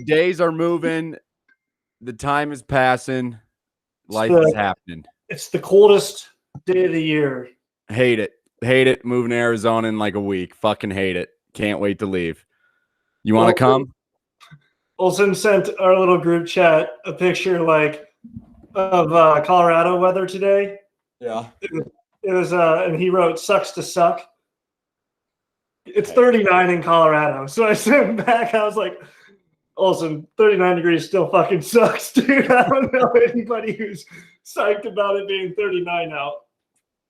Days are moving. The time is passing. Life is happening. It's the coldest day of the year. Hate it. Hate it. Moving to Arizona in like a week. Fucking hate it. Can't wait to leave. You want to come? Olsen sent our little group chat a picture of Colorado weather today. Yeah. It was and he wrote "sucks to suck." It's 39 in Colorado, so I sent him back. I was like, "Olsen, 39 degrees still fucking sucks, dude. I don't know anybody who's psyched about it being 39 out."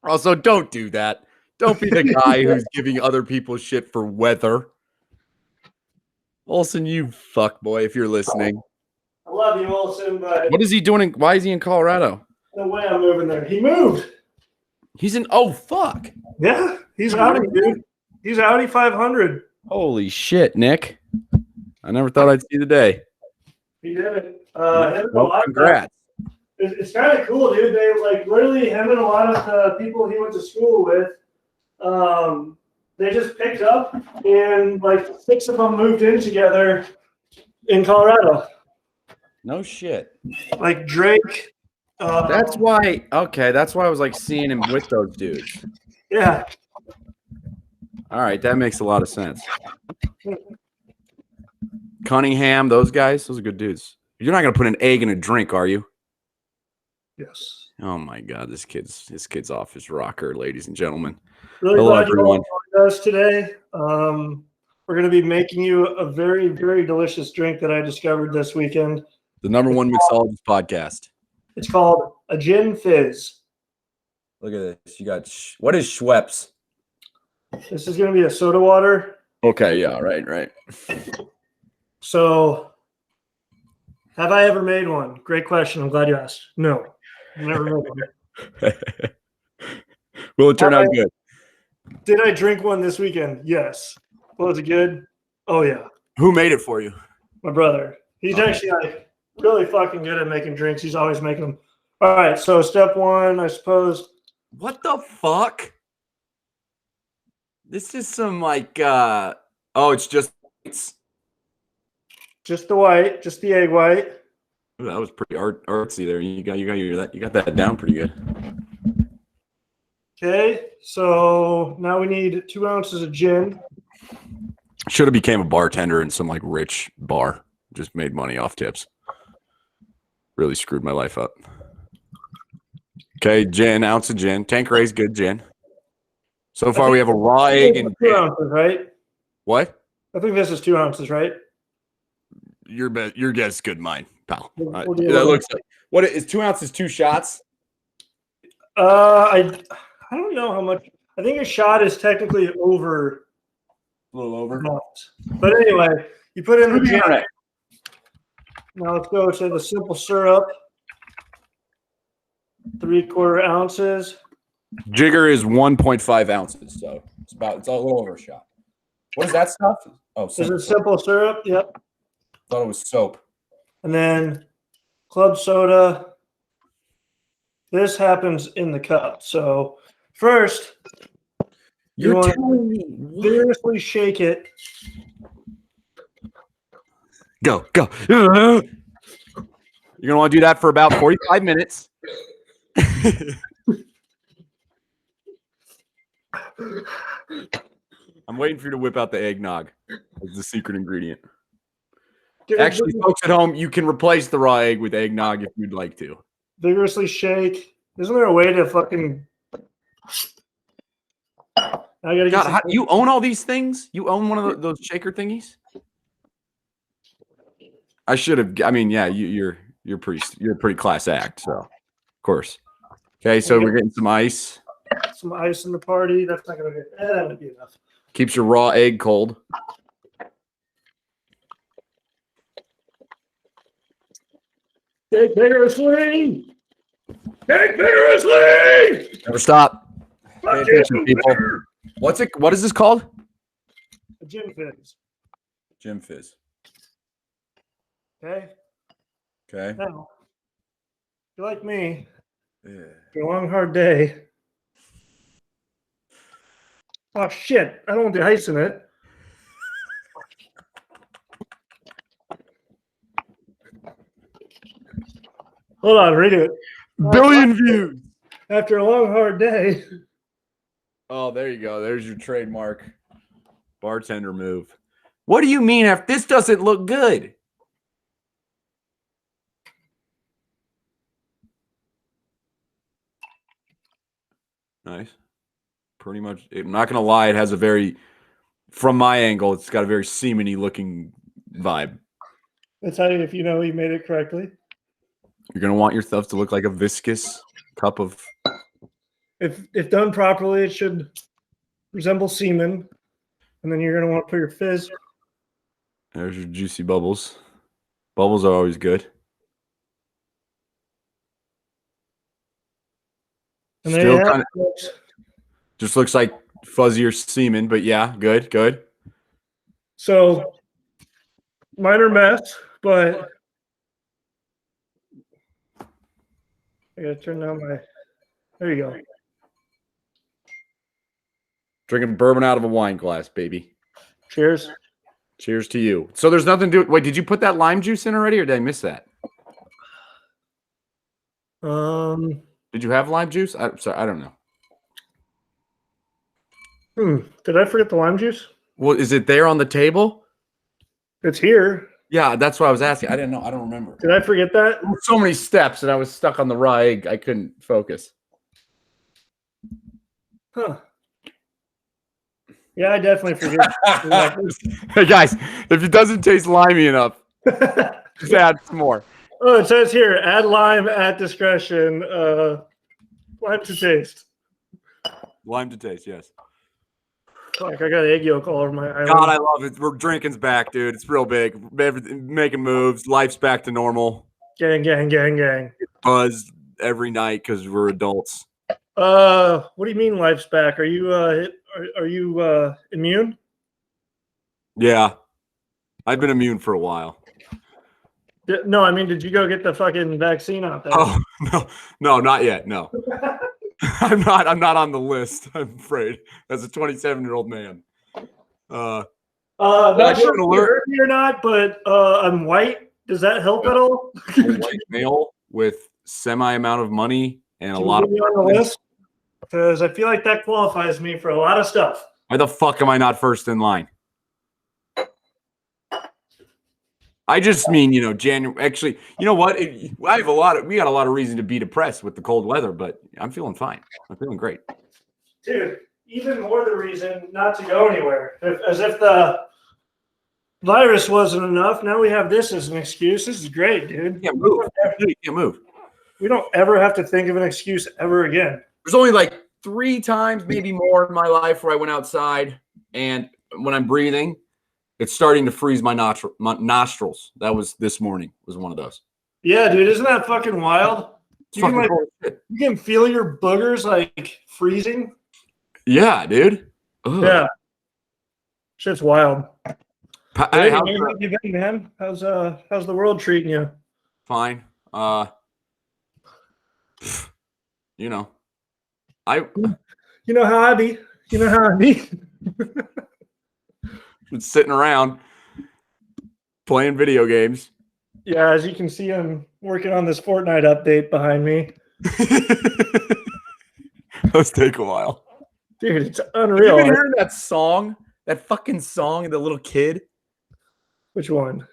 Also, don't do that. Don't be the guy who's giving other people shit for weather. Olsen, you fuck boy, if you're listening. I love you, Olsen, but what is he doing? Why is he in Colorado? No way I'm moving there. He moved. He's in. Oh fuck. Yeah, he's Audi, dude. He's Audi 500. Holy shit, Nick! I never thought I'd see the day. He did it. Well, congrats. It's kind of cool, dude. They literally him and a lot of the people he went to school with. They just picked up and 6 of them moved in together in Colorado. No shit. Like Drake. That's why. Okay, that's why I was seeing him with those dudes. Yeah. All right, that makes a lot of sense. Cunningham, those guys, those are good dudes. You're not gonna put an egg in a drink, are you? Yes. Oh my god, this kid's off his rocker, ladies and gentlemen. Really hello, glad everyone. You all joined us today. We're gonna be making you a very, very delicious drink that I discovered this weekend. The #1 mixologist podcast. It's called a gin fizz. Look at this. You got what is Schweppes? This is gonna be a soda water. Okay, yeah, right. So, have I ever made one? Great question. I'm glad you asked. No, never made one. Will it turn out good? Did I drink one this weekend? Yes. Was it good? Oh yeah. Who made it for you? My brother. He's actually really fucking good at making drinks. He's always making them. All right. So step 1, I suppose. What the fuck? This is some it's just the white, just the egg white. Ooh, that was pretty artsy there. You got that down pretty good. Okay, so now we need 2 ounces of gin. Should have became a bartender in some rich bar. Just made money off tips. Really screwed my life up. Okay, gin, ounce of gin. Tanqueray's good gin. So far, we have a raw egg and 2 ounces, right? What? I think this is 2 ounces, right? Your guess is good, mine, pal. That looks like what is 2 ounces, 2 shots? I don't know how much. I think a shot is technically over. A little over. But anyway, you put in the gin. Now let's go to the simple syrup. 3/4 ounces. Jigger is 1.5 ounces, so it's a little over a shot. What is that stuff? Oh, is it simple syrup? Yep. Thought it was soap. And then club soda. This happens in the cup. So first, you want to vigorously shake it. Go. You're gonna want to do that for about 45 minutes. I'm waiting for you to whip out the eggnog as the secret ingredient. Actually, folks at home, you can replace the raw egg with eggnog if you'd like to. Vigorously shake. Isn't there a way to fucking... God, you own all these things? You own one of those shaker thingies? I should have. I mean, yeah, you're a pretty class act, so of course. Okay, so we're getting some ice. Some ice in the party. That's not gonna be. That would be enough. Keeps your raw egg cold. Take vigorously. Take vigorously. Never stop. Pay attention, people. What is this called? A gin fizz. Gin fizz. Okay. Now, if you're like me, it's a long, hard day. Oh shit! I don't want the ice in it. Hold on, read it. Billion views. After a long, hard day. Oh, there you go. There's your trademark bartender move. What do you mean if this doesn't look good? Nice. Pretty much. I'm not going to lie. It has a very, from my angle, it's got a very semen-y looking vibe. That's how if you know you made it correctly. You're going to want your stuff to look like a viscous cup of... If done properly, it should resemble semen. And then you're going to want to put your fizz. There's your juicy bubbles. Bubbles are always good. And Still kind of just looks like fuzzier semen, but yeah, good, good. So minor mess, but I gotta turn down my. There you go. Drinking bourbon out of a wine glass, baby. Cheers. Cheers to you. So there's nothing to. Wait, did you put that lime juice in already, or did I miss that? Did you have lime juice? I'm sorry, I don't know. Did I forget the lime juice? Well, is it there on the table? It's here. Yeah, that's what I was asking. I didn't know. I don't remember. Did I forget that? So many steps, and I was stuck on the rye. I couldn't focus. Huh. Yeah, I definitely forget. Hey guys, if it doesn't taste limey enough, just add some more. Oh, it says here, add lime at discretion. Lime to taste. Lime to taste, yes. Fuck, I got egg yolk all over my island. God, I love it. We're drinking's back, dude. It's real big. Making moves. Life's back to normal. Gang, gang, gang, gang. Buzz every night because we're adults. What do you mean life's back? Are you immune? Yeah. I've been immune for a while. No, I mean, did you go get the fucking vaccine out there? Oh, no, not yet. No. I'm not on the list, I'm afraid, as a 27-year-old man. Not sure if you heard me or not, but I'm white. Does that help at all? A white male with semi amount of money and a lot of on the list, because I feel like that qualifies me for a lot of stuff. Why the fuck am I not first in line? I just mean, January. Actually, you know what? We got a lot of reason to be depressed with the cold weather, but I'm feeling fine. I'm feeling great. Dude, even more the reason not to go anywhere. As if the virus wasn't enough, now we have this as an excuse. This is great, dude. You can't move. You can't move. We don't ever have to think of an excuse ever again. There's only like 3 times, maybe more in my life where I went outside, and when I'm breathing, it's starting to freeze my nostrils. That was this morning. Was one of those. Yeah, dude, isn't that fucking wild? You can feel your boogers like freezing. Yeah, dude. Ugh. Yeah, shit's wild. Hey, how's the world treating you? Fine. You know how I be. Been sitting around playing video games. Yeah, as you can see, I'm working on this Fortnite update behind me. Those take a while. Dude, it's unreal. Have you been hearing that song? That fucking song, the little kid? Which one?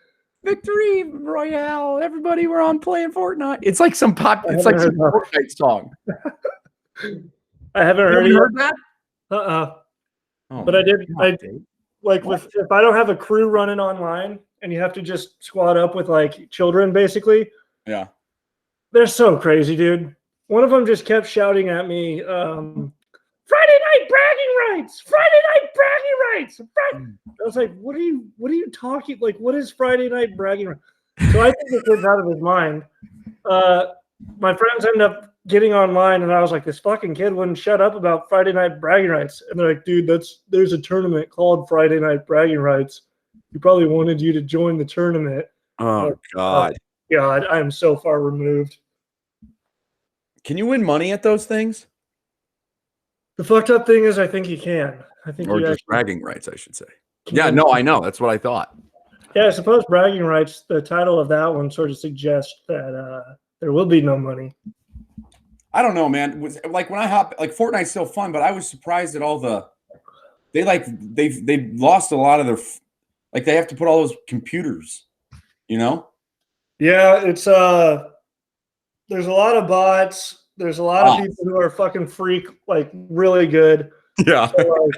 Victory Royale. Everybody, we're on playing Fortnite. It's like some Fortnite song. I haven't heard that? Oh, but I did. If I don't have a crew running online and you have to just squad up with like children, basically. Yeah. They're so crazy, dude. One of them just kept shouting at me, Friday night bragging rights, Friday night bragging rights. I was like, what are you talking? Like, what is Friday night bragging rights? So I think the kid's out of his mind. My friends end up getting online, and I was like, this fucking kid wouldn't shut up about Friday night bragging rights. And they're like, dude, there's a tournament called Friday night bragging rights. He probably wanted you to join the tournament. Oh, God. God, I am so far removed. Can you win money at those things? The fucked up thing is I think you can. I think or just bragging rights, I should say. Yeah, no, I know. That's what I thought. Yeah, I suppose bragging rights, the title of that one sort of suggests that There will be no money. I don't know, man. Like when I hop, like Fortnite's still fun, but I was surprised at all they've lost a lot of their, like they have to put all those computers, you know? Yeah, it's there's a lot of bots. There's a lot of people who are fucking freak, like really good. Yeah. So, like,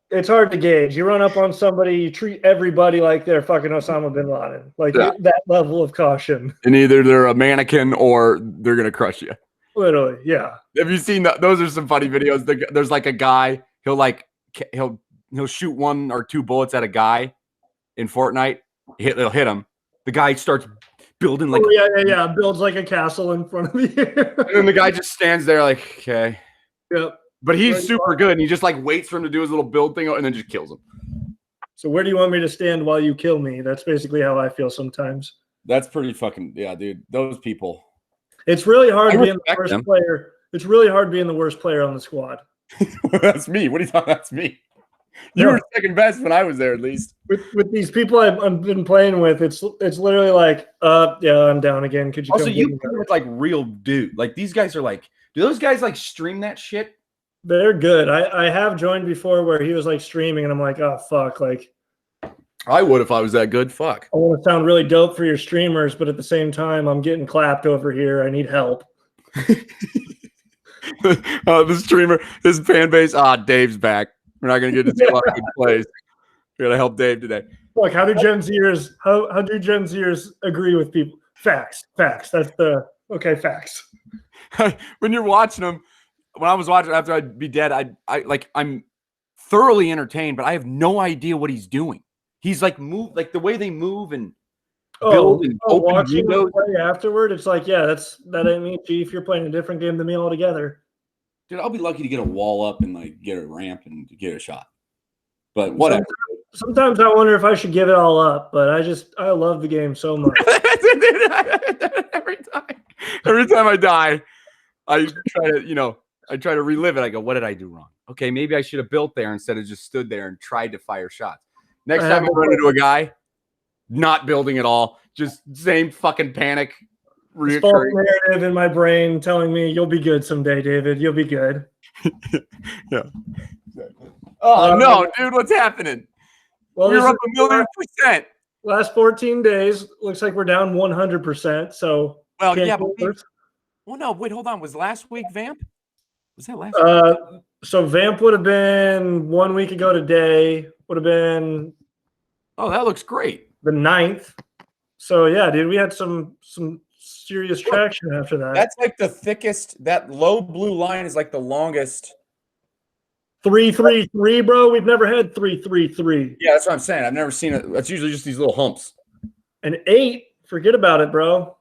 it's hard to gauge. You run up on somebody, you treat everybody like they're fucking Osama bin Laden. Like that level of caution. And either they're a mannequin or they're gonna crush you. Literally, yeah. Have you seen that? Those are some funny videos. There's like a guy. He'll shoot 1 or 2 bullets at a guy in Fortnite. He'll hit him. The guy starts building like builds like a castle in front of you. And then the guy just stands there like, okay. Yep. But he's super good, and he just like waits for him to do his little build thing, and then just kills him. So where do you want me to stand while you kill me? That's basically how I feel sometimes. That's pretty fucking dude. Those people. It's really hard being the worst player. It's really hard being the worst player on the squad. That's me. What are you talking? That's me. You were second best when I was there, at least. With these people I've been playing with, it's literally like, yeah, I'm down again. Could you? Also, you look like real dude. Like these guys are like, do those guys like stream that shit? They're good. I have joined before where he was like streaming, and I'm like, oh fuck, like. I would if I was that good. Fuck. I want to sound really dope for your streamers, but at the same time, I'm getting clapped over here. I need help. The streamer, his fan base. Dave's back. We're not gonna get to see a lot of good plays. We gotta help Dave today. Look, how do Gen Zers agree with people? Facts. That's the facts. When you're watching them, when I was watching after I'd be dead, I'm thoroughly entertained, but I have no idea what he's doing. He's like the way they move and build and open watching the play afterward. It's like, yeah, that ain't me, Chief. You're playing a different game than me altogether. Dude, I'll be lucky to get a wall up and like get a ramp and get a shot. But whatever. Sometimes I wonder if I should give it all up, but I love the game so much. Every time I die, I try to relive it. I go, what did I do wrong? Okay, maybe I should have built there instead of just stood there and tried to fire shots. Next time I run into a guy, not building at all, just same fucking panic. False narrative in my brain telling me you'll be good someday, David. You'll be good. Yeah. Exactly. Oh no, dude, what's happening? Well, we're up 1,000,000%. Last 14 days looks like we're down 100%. So no, wait, hold on. Was last week Vamp? Was that last week? So Vamp would have been 1 week ago today. Would have been. Oh, that looks great. The 9th. So yeah, dude, we had some serious traction after that. That's like the thickest. That low blue line is like the longest. 3-3-3, bro. We've never had 3-3-3. Yeah, that's what I'm saying. I've never seen it. That's usually just these little humps. And 8, forget about it, bro.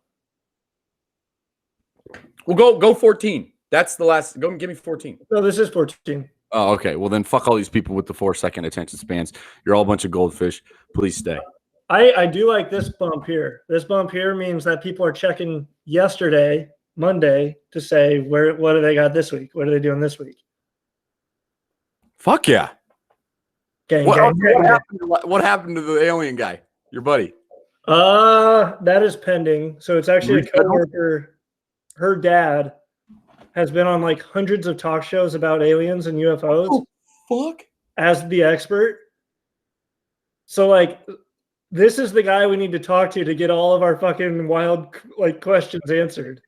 Well, go 14. That's the last. Go and give me 14. No, this is 14. Oh, okay. Well, then fuck all these people with the 4-second attention spans. You're all a bunch of goldfish. Please stay. I do like this bump here. This bump here means that people are checking yesterday, Monday, to say what do they got this week? What are they doing this week? Fuck yeah. What happened to the alien guy? Your buddy? That is pending. So it's actually a coworker. Her dad has been on like hundreds of talk shows about aliens and UFOs. Oh, fuck. As the expert. So like this is the guy we need to talk to get all of our fucking wild like questions answered.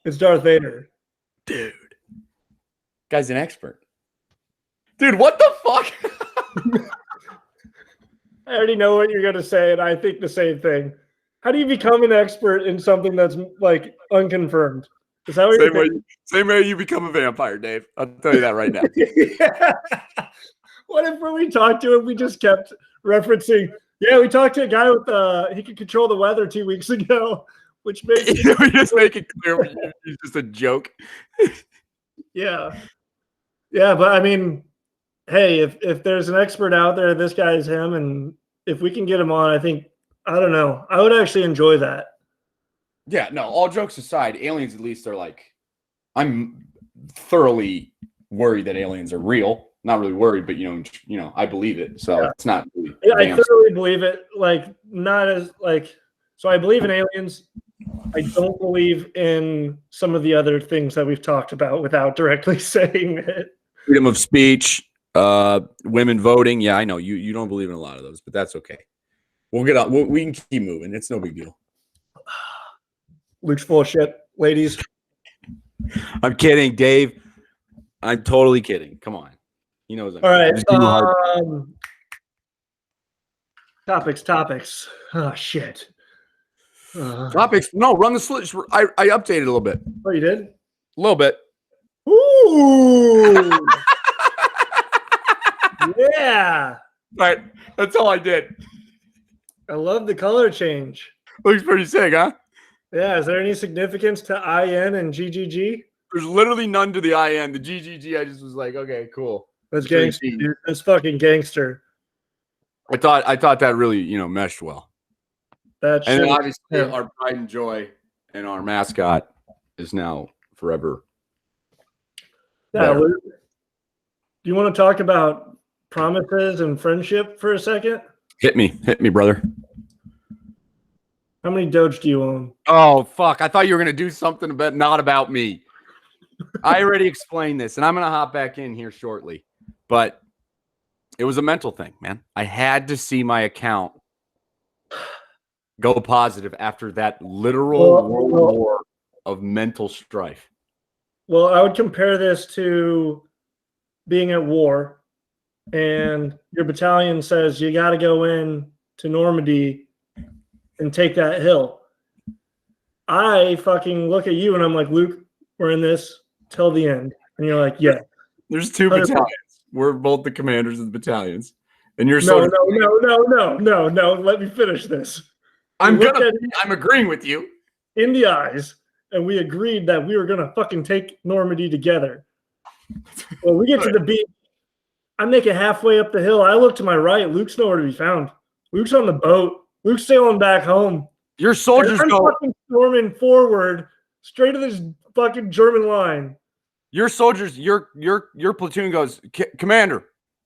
It's Darth Vader. Dude. Guy's an expert. Dude, what the fuck? I already know what you're going to say, and I think the same thing. How do you become an expert in something that's like unconfirmed? Is that what same way you become a vampire, Dave. I'll tell you that right now. Yeah. What if when we talked to him, we just kept referencing, yeah, we talked to a guy with he could control the weather 2 weeks ago, which makes we just make it clear he's just a joke. Yeah. Yeah, but I mean, hey, if there's an expert out there, this guy is him, and if we can get him on, I don't know. I would actually enjoy that. Yeah, no, all jokes aside, aliens at least are like, I'm thoroughly worried that aliens are real. Not really worried, but you know, I believe it. So It's not really I thoroughly believe it. Like not as like So I believe in aliens. I don't believe in some of the other things that we've talked about without directly saying it. Freedom of speech, women voting. Yeah, I know you don't believe in a lot of those, but that's okay. We'll get up. We can keep moving. It's no big deal. Luke's full of shit, ladies. I'm kidding, Dave. I'm totally kidding. Come on. He knows. All right. Topics. Oh, shit. Topics. No, run the switch. I updated a little bit. Oh, you did? A little bit. Ooh. Yeah. Right. That's all I did. I love the color change. Looks pretty sick, huh? Yeah. Is there any significance to IN and GGG? There's literally none to the IN. The GGG, I just was like, okay, cool. That's gangster, dude. That's fucking gangster. I thought that really, meshed well. That's and then obviously our pride and joy and our mascot is now forever. Yeah, Luke, do you want to talk about promises and friendship for a second? Hit me, brother. How many Doge do you own? Oh, fuck. I thought you were going to do something about not about me. I already explained this, and I'm going to hop back in here shortly. But it was a mental thing, man. I had to see my account go positive after that literal world war of mental strife. Well, I would compare this to being at war, and your battalion says you got to go in to Normandy and take that hill. I fucking look at you and I'm like, Luke, we're in this till the end. And you're like, yeah. There's 2 battalions. We're both the commanders of the battalions. And you're no. Let me finish this. I'm agreeing with you. In the eyes, and we agreed that we were gonna fucking take Normandy together. Well, we get to the beach. I make it halfway up the hill. I look to my right. Luke's nowhere to be found. Luke's on the boat. Luke's sailing back home. Your soldiers go fucking storming forward straight to this fucking German line. Your soldiers, your platoon goes, Commander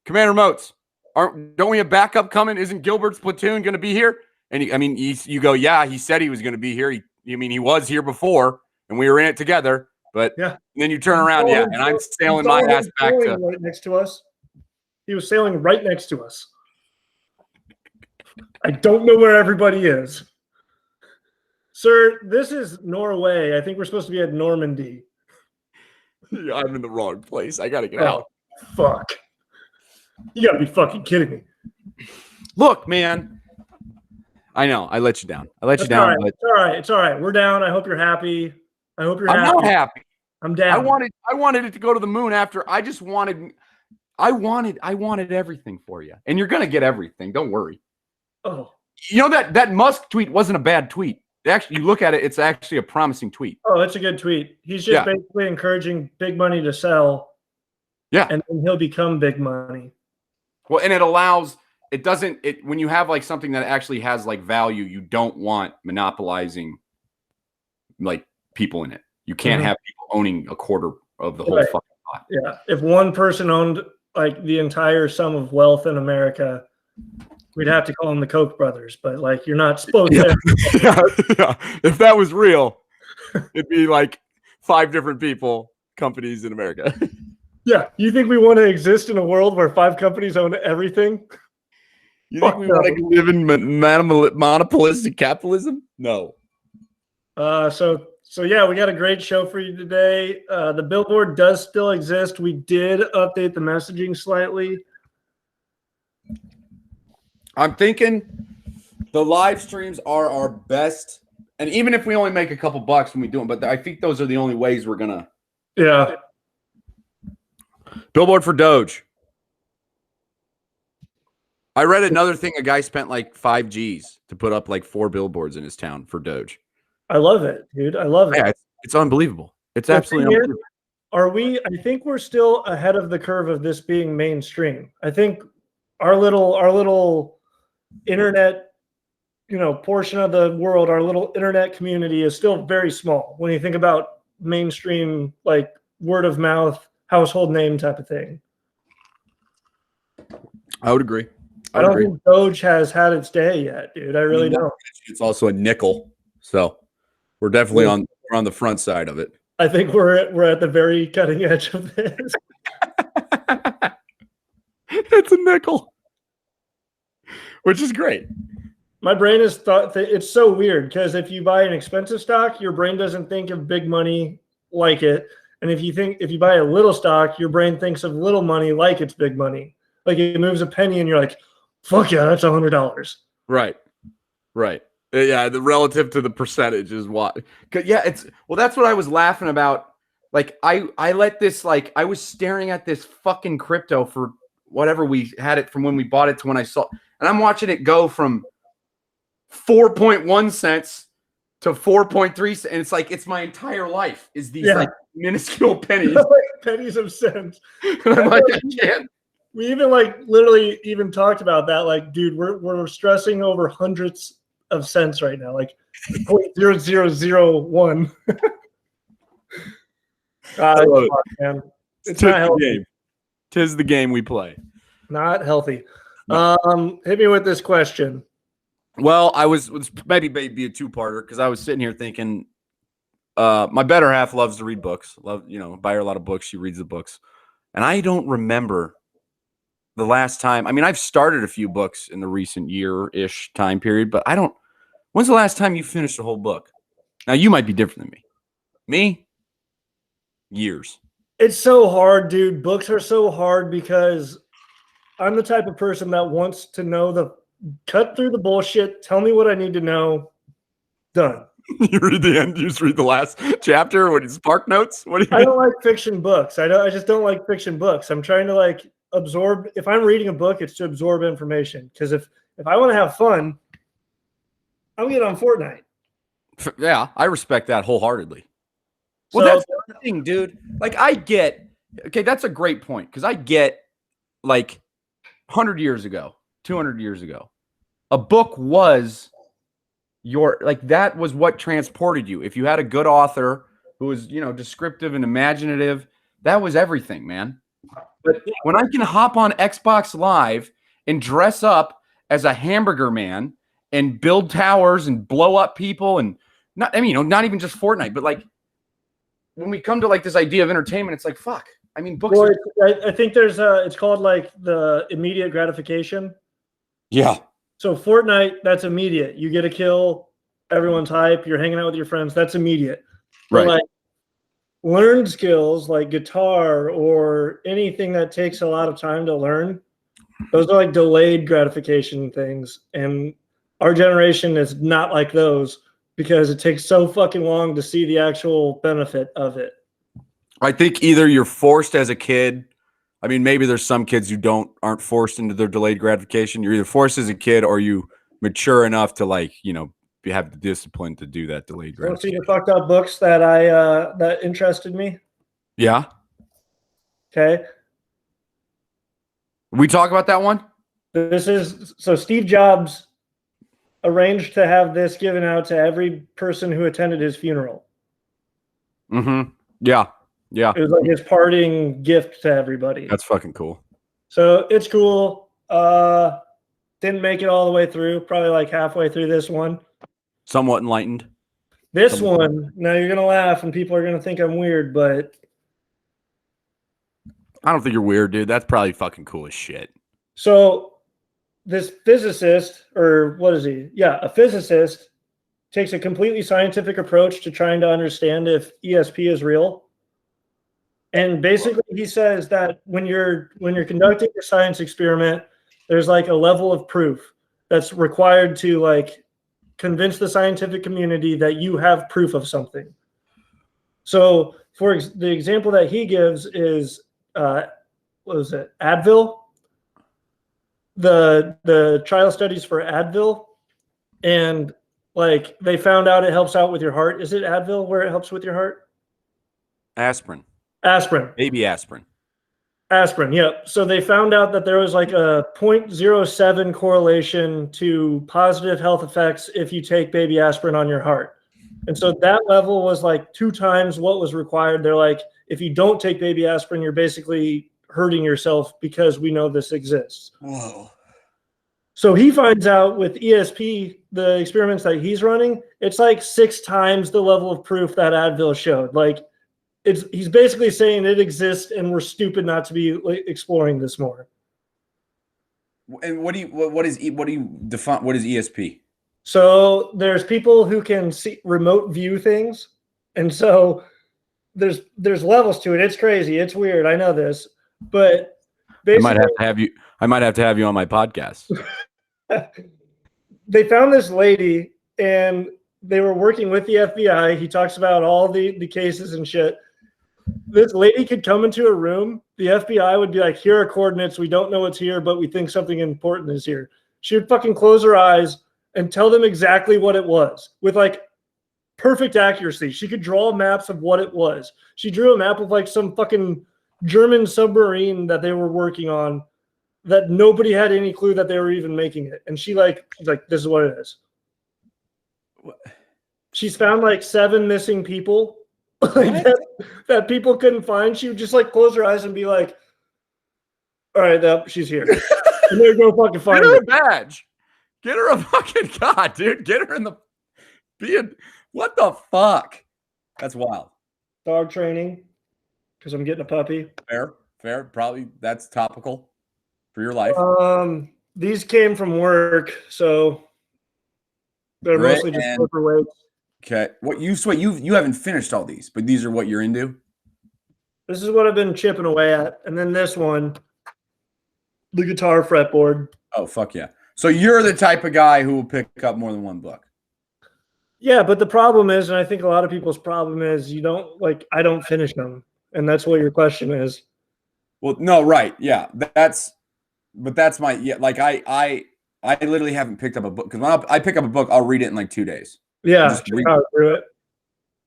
Moats, don't we have backup coming? Isn't Gilbert's platoon going to be here? And you go, yeah, he said he was going to be here. He was here before, and we were in it together. But yeah, and then you turn around, and I'm sailing my ass back to right next to us. He was sailing right next to us. I don't know where everybody is. Sir, this is Norway. I think we're supposed to be at Normandy. Yeah, I'm in the wrong place. I got to get out. Fuck. You got to be fucking kidding me. Look, man. I know. I let you down. It's all right. It's all right. We're down. I hope you're happy. I'm not happy. I'm down. I wanted it to go to the moon after. I wanted everything for you. And you're going to get everything. Don't worry. Oh. You know that Musk tweet wasn't a bad tweet. Actually, you look at it, it's actually a promising tweet. Oh, it's a good tweet. He's just basically encouraging big money to sell. Yeah. And then he'll become big money. Well, and when you have like something that actually has like value, you don't want monopolizing like people in it. You can't have people owning a quarter of the whole fucking pot. Yeah. If one person owned like the entire sum of wealth in America, we'd have to call them the Koch brothers, but like you're not supposed to. Yeah. If that was real, it'd be like 5 different companies in America. Yeah. You think we want to exist in a world where 5 companies own everything? You think we want to live in monopolistic capitalism? No. So yeah, we got a great show for you today. The billboard does still exist. We did update the messaging slightly. I'm thinking the live streams are our best. And even if we only make a couple bucks when we do them, but I think those are the only ways we're going to. Yeah. Billboard for Doge. I read another thing. A guy spent like 5 G's to put up like 4 billboards in his town for Doge. I love it, dude. I love it. Yeah, it's unbelievable. It's absolutely unbelievable. I think we're still ahead of the curve of this being mainstream. I think our little internet, portion of the world, our little internet community is still very small when you think about mainstream, like word of mouth, household name type of thing. I would agree. I don't think Doge has had its day yet, dude. I really don't. It's also a nickel, so we're definitely on the front side of it. I think we're at the very cutting edge of this. It's a nickel, which is great. My brain has thought that it's so weird because if you buy an expensive stock, your brain doesn't think of big money like it. And if you buy a little stock, your brain thinks of little money like it's big money. Like it moves a penny and you're like, fuck yeah, that's $100. Right. Yeah, the relative to the percentage is what. Yeah, that's what I was laughing about. Like I let this, like, I was staring at this fucking crypto for whatever we had it from when we bought it to when I saw, and I'm watching it go from 4.1 cents to 4.3 cents. And it's like, it's my entire life is these like minuscule pennies. Pennies of cents. And I'm like, I can't. We even literally even talked about that. Like, dude, we're stressing over hundreds of cents right now, like 0.0001. Man. It's not healthy. Tis the game we play. Not healthy. No. Hit me with this question. Well, I was maybe be a two-parter because I was sitting here thinking, my better half loves to read books. Buy her a lot of books. She reads the books, and I don't remember the last time. I mean, I've started a few books in the recent year-ish time period, but I don't. When's the last time you finished a whole book? Now, you might be different than me. Me? Years. It's so hard, dude. Books are so hard because I'm the type of person that wants to know cut through the bullshit, tell me what I need to know, done. You read the end, you just read the last chapter, what is Spark Notes? What do you mean? I don't like fiction books. I just don't like fiction books. I'm trying to absorb. If I'm reading a book, it's to absorb information. Because if I want to have fun, I'll get on Fortnite. Yeah, I respect that wholeheartedly. Well, that's the thing, dude. Okay, that's a great point. Because I get, 100 years ago, 200 years ago, a book was that was what transported you. If you had a good author who was, descriptive and imaginative, that was everything, man. But when I can hop on Xbox Live and dress up as a hamburger man and build towers and blow up people and not even just Fortnite, but when we come to this idea of entertainment, it's like, fuck. I mean, books. Well, I think there's it's called the immediate gratification. Yeah. So Fortnite, that's immediate. You get a kill, everyone's hype, you're hanging out with your friends, that's immediate. Right. But learned skills like guitar or anything that takes a lot of time to learn, those are delayed gratification things. And our generation is not like those because it takes so fucking long to see the actual benefit of it. I think either you're forced as a kid. I mean, maybe there's some kids who aren't forced into their delayed gratification. You're either forced as a kid or you mature enough to have the discipline to do that delayed gratification. See the fucked up books that that interested me? Yeah. Okay. We talk about that one? So Steve Jobs arranged to have this given out to every person who attended his funeral. Mm-hmm. Yeah. Yeah. It was his parting gift to everybody. That's fucking cool. So it's cool. Didn't make it all the way through, probably halfway through this one. Somewhat enlightened. This one, now you're going to laugh and people are going to think I'm weird, but I don't think you're weird, dude. That's probably fucking cool as shit. So this physicist, or what is he? Yeah, a physicist takes a completely scientific approach to trying to understand if ESP is real. And basically he says that when you're conducting a science experiment, there's a level of proof that's required to convince the scientific community that you have proof of something. So the example that he gives is, what was it? Advil. The trial studies for Advil, and they found out it helps out with your heart. Is it Advil where it helps with your heart? Aspirin. Baby aspirin. Aspirin, yep. So they found out that there was a 0.07 correlation to positive health effects if you take baby aspirin on your heart. And so that level was 2 times what was required. They're if you don't take baby aspirin, you're basically hurting yourself because we know this exists. Whoa. So he finds out with ESP, the experiments that he's running, it's like 6 times the level of proof that Advil showed. Like he's basically saying it exists and we're stupid not to be exploring this more. And what do you define? What is ESP? So there's people who can see remote view things. And so there's levels to it. It's crazy. It's weird. I know this, but basically, I might have to have you on my podcast. They found this lady and they were working with the FBI. He talks about all the cases and shit. This lady could come into a room. The FBI would be like, here are coordinates. We don't know what's here, but we think something important is here. She would fucking close her eyes and tell them exactly what it was with like perfect accuracy. She could draw maps of what it was. She drew a map of like some fucking German submarine that they were working on that nobody had any clue that they were even making it. And she's like, this is what it is. What? She's found like 7 missing people that people couldn't find. She would just like close her eyes and be like, all right, she's here. And they'd go fucking find her. her. A badge. Get her a fucking god, dude. Get her in the what the fuck? That's wild. Dog training. Because I'm getting a puppy. Fair. Probably that's topical for your life. These came from work, so they're mostly just paperweights. Okay. You haven't finished all these, but these are what you're into? This is what I've been chipping away at. And then this one, the guitar fretboard. Oh, fuck yeah. So you're the type of guy who will pick up more than one book. Yeah, but the problem is, and I think a lot of people's problem is I don't finish them. And that's what your question is. Well, no, right. Yeah. That's my, like I literally haven't picked up a book because when I pick up a book, I'll read it in like 2 days. Yeah. Through it.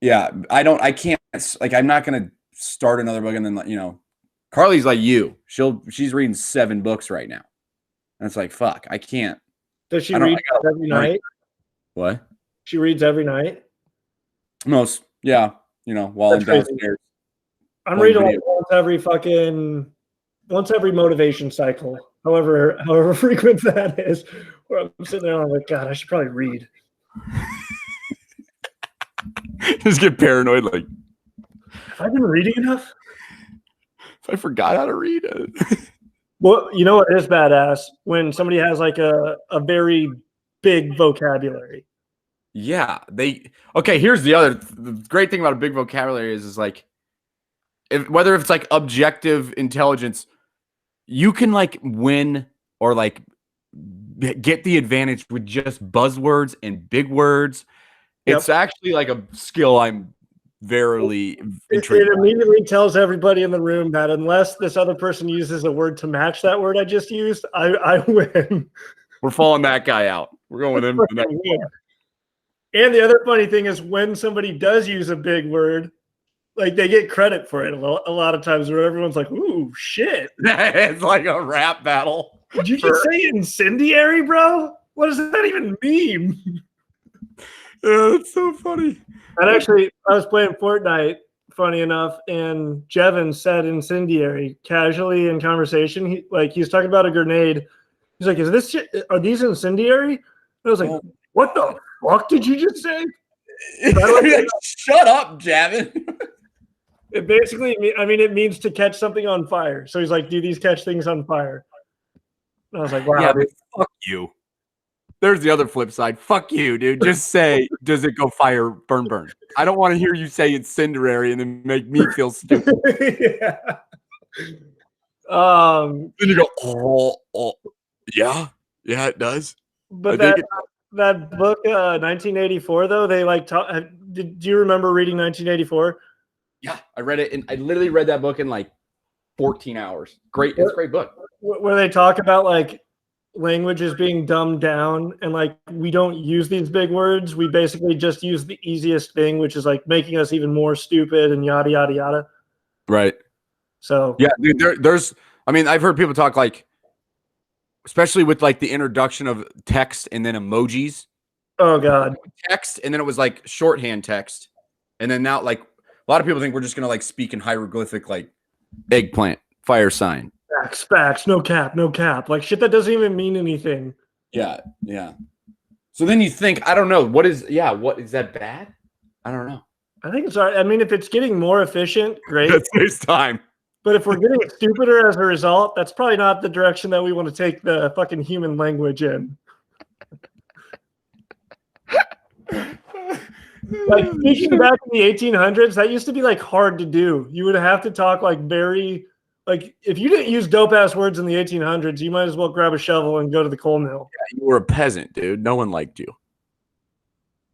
Yeah. I can't, like, I'm not going to start another book and then, Carly's like you. She's reading 7 books right now. And it's like, fuck, I can't. Does she read every night? What? She reads every night? Most, yeah. While I'm downstairs. I'm reading like once every motivation cycle, however frequent that is, where I'm sitting there and I'm like, God, I should probably read. Just get paranoid, like, have I been reading enough? I forgot how to read it. Well, you know what is badass? When somebody has like a very big vocabulary. Yeah. Here's the great thing about a big vocabulary is like, whether it's like objective intelligence, you can like win or like get the advantage with just buzzwords and big words. Yep. It's actually like a skill I'm verily intrigued. It immediately tells everybody in the room that unless this other person uses a word to match that word I just used, I win. We're following that guy out. We're going with him. And the other funny thing is when somebody does use a big word, like they get credit for it a lot of times where everyone's like, ooh, shit. It's like a rap battle. Did you just say incendiary, bro? What does that even mean? Yeah, that's so funny. And actually, I was playing Fortnite, funny enough, and Jevin said incendiary casually in conversation. He was talking about a grenade. He's like, are these incendiary? And I was like, what the fuck did you just say? Shut up, Javin. It basically, it means to catch something on fire. So he's like, do these catch things on fire? And I was like, wow. Yeah, fuck you. There's the other flip side. Fuck you, dude. Just say, does it go fire, burn? I don't want to hear you say incendiary and then make me feel stupid. Yeah. Then you go, oh, yeah, it does. But that book, 1984, though, they do you remember reading 1984? Yeah, I read it, and I literally read that book in like 14 hours. It's a great book. Where they talk about like language is being dumbed down and like we don't use these big words. We basically just use the easiest thing, which is like making us even more stupid and yada, yada, yada. Right. So yeah, dude, I've heard people talk like, especially with like the introduction of text and then emojis. Oh God. Text. And then it was like shorthand text. And then now like a lot of people think we're just going to like speak in hieroglyphic, like eggplant, fire sign. Facts, no cap. Like shit that doesn't even mean anything. Yeah, yeah. So then you think, I don't know, what is that bad? I don't know. I think it's all right. I mean, if it's getting more efficient, great. That saves time. But if we're getting stupider as a result, that's probably not the direction that we want to take the fucking human language in. Like speaking back in the 1800s, that used to be like hard to do. You would have to talk like very, like if you didn't use dope ass words in the 1800s, you might as well grab a shovel and go to the coal mill. Yeah, you were a peasant, dude. No one liked you.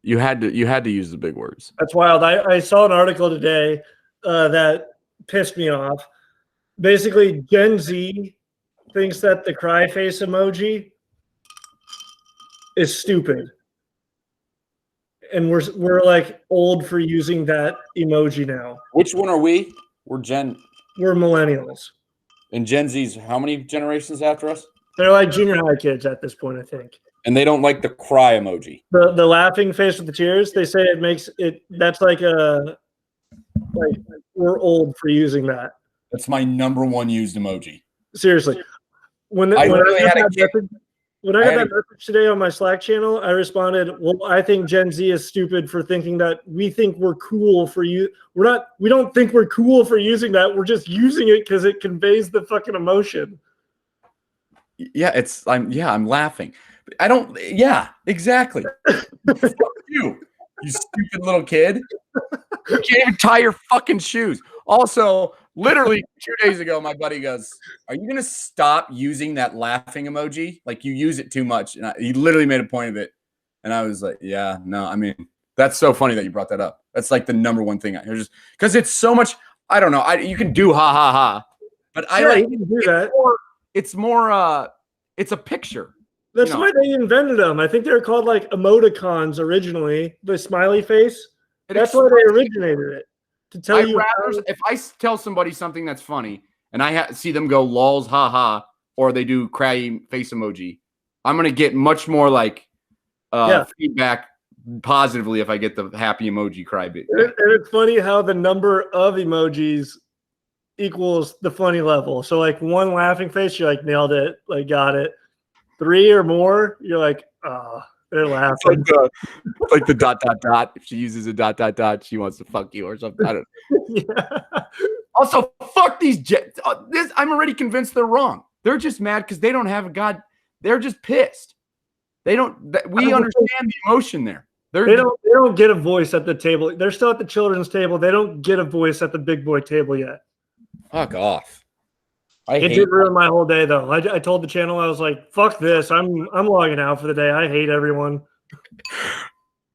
You had to use the big words. That's wild. I saw an article today that pissed me off. Basically, Gen Z thinks that the cry face emoji is stupid. And we're like old for using that emoji now. Which one are we? We're millennials. And Gen Z's how many generations after us? They're like junior high kids at this point, I think. And they don't like the cry emoji. The laughing face with the tears, they say it makes it, that's like we're old for using that. That's my number one used emoji. Seriously. When I got that message today on my Slack channel, I responded, well, I think Gen Z is stupid for thinking that we think we're cool for you. We don't think we're cool for using that. We're just using it because it conveys the fucking emotion. Yeah, I'm laughing. I don't, yeah, exactly. Fuck you stupid little kid. You can't even tie your fucking shoes. Also, literally 2 days ago, my buddy goes, "Are you going to stop using that laughing emoji? Like you use it too much." And he literally made a point of it. And I was like, yeah, no, I mean, that's so funny that you brought that up. That's like the number one thing. Just because it's so much, I don't know. You can do ha ha ha, but I like you can do that. It's more it's a picture. That's why they invented them. I think they were called like emoticons originally, the smiley face. That's why they originated it. To tell you, if I tell somebody something that's funny and I see them go lols, ha ha, or they do crying face emoji, I'm gonna get much more like feedback positively if I get the happy emoji cry bit. And it's funny how the number of emojis equals the funny level. So like one laughing face, you're like nailed it, like got it. 3 or more, you're like, oh, they're laughing. It's like the dot dot dot. If she uses a dot dot dot, she wants to fuck you or something. I don't know. Yeah. Also, fuck these jets. I'm already convinced they're wrong. They're just mad because they don't have a god. They're just pissed. They don't. We understand the emotion there. They don't get a voice at the table. They're still at the children's table. They don't get a voice at the big boy table yet. Fuck off. It did ruin my whole day, though. I told the channel, I was like, "Fuck this! I'm logging out for the day. I hate everyone."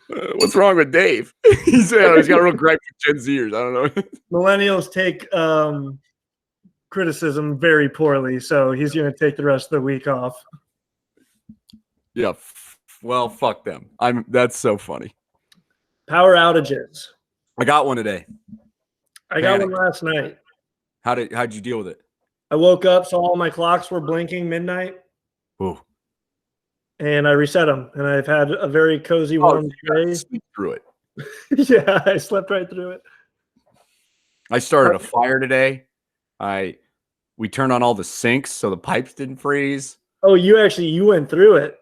What's wrong with Dave? He's got a real gripe with Gen Zers. I don't know. Millennials take criticism very poorly, so he's going to take the rest of the week off. Yeah. Well, fuck them. That's so funny. Power outages. I got one today. I got one last night. How'd you deal with it? I woke up, saw all my clocks were blinking midnight. Ooh. And I reset them. And I've had a very cozy warm day. Sleep through it. Yeah, I slept right through it. I started a fire today. We turned on all the sinks so the pipes didn't freeze. Oh, you went through it.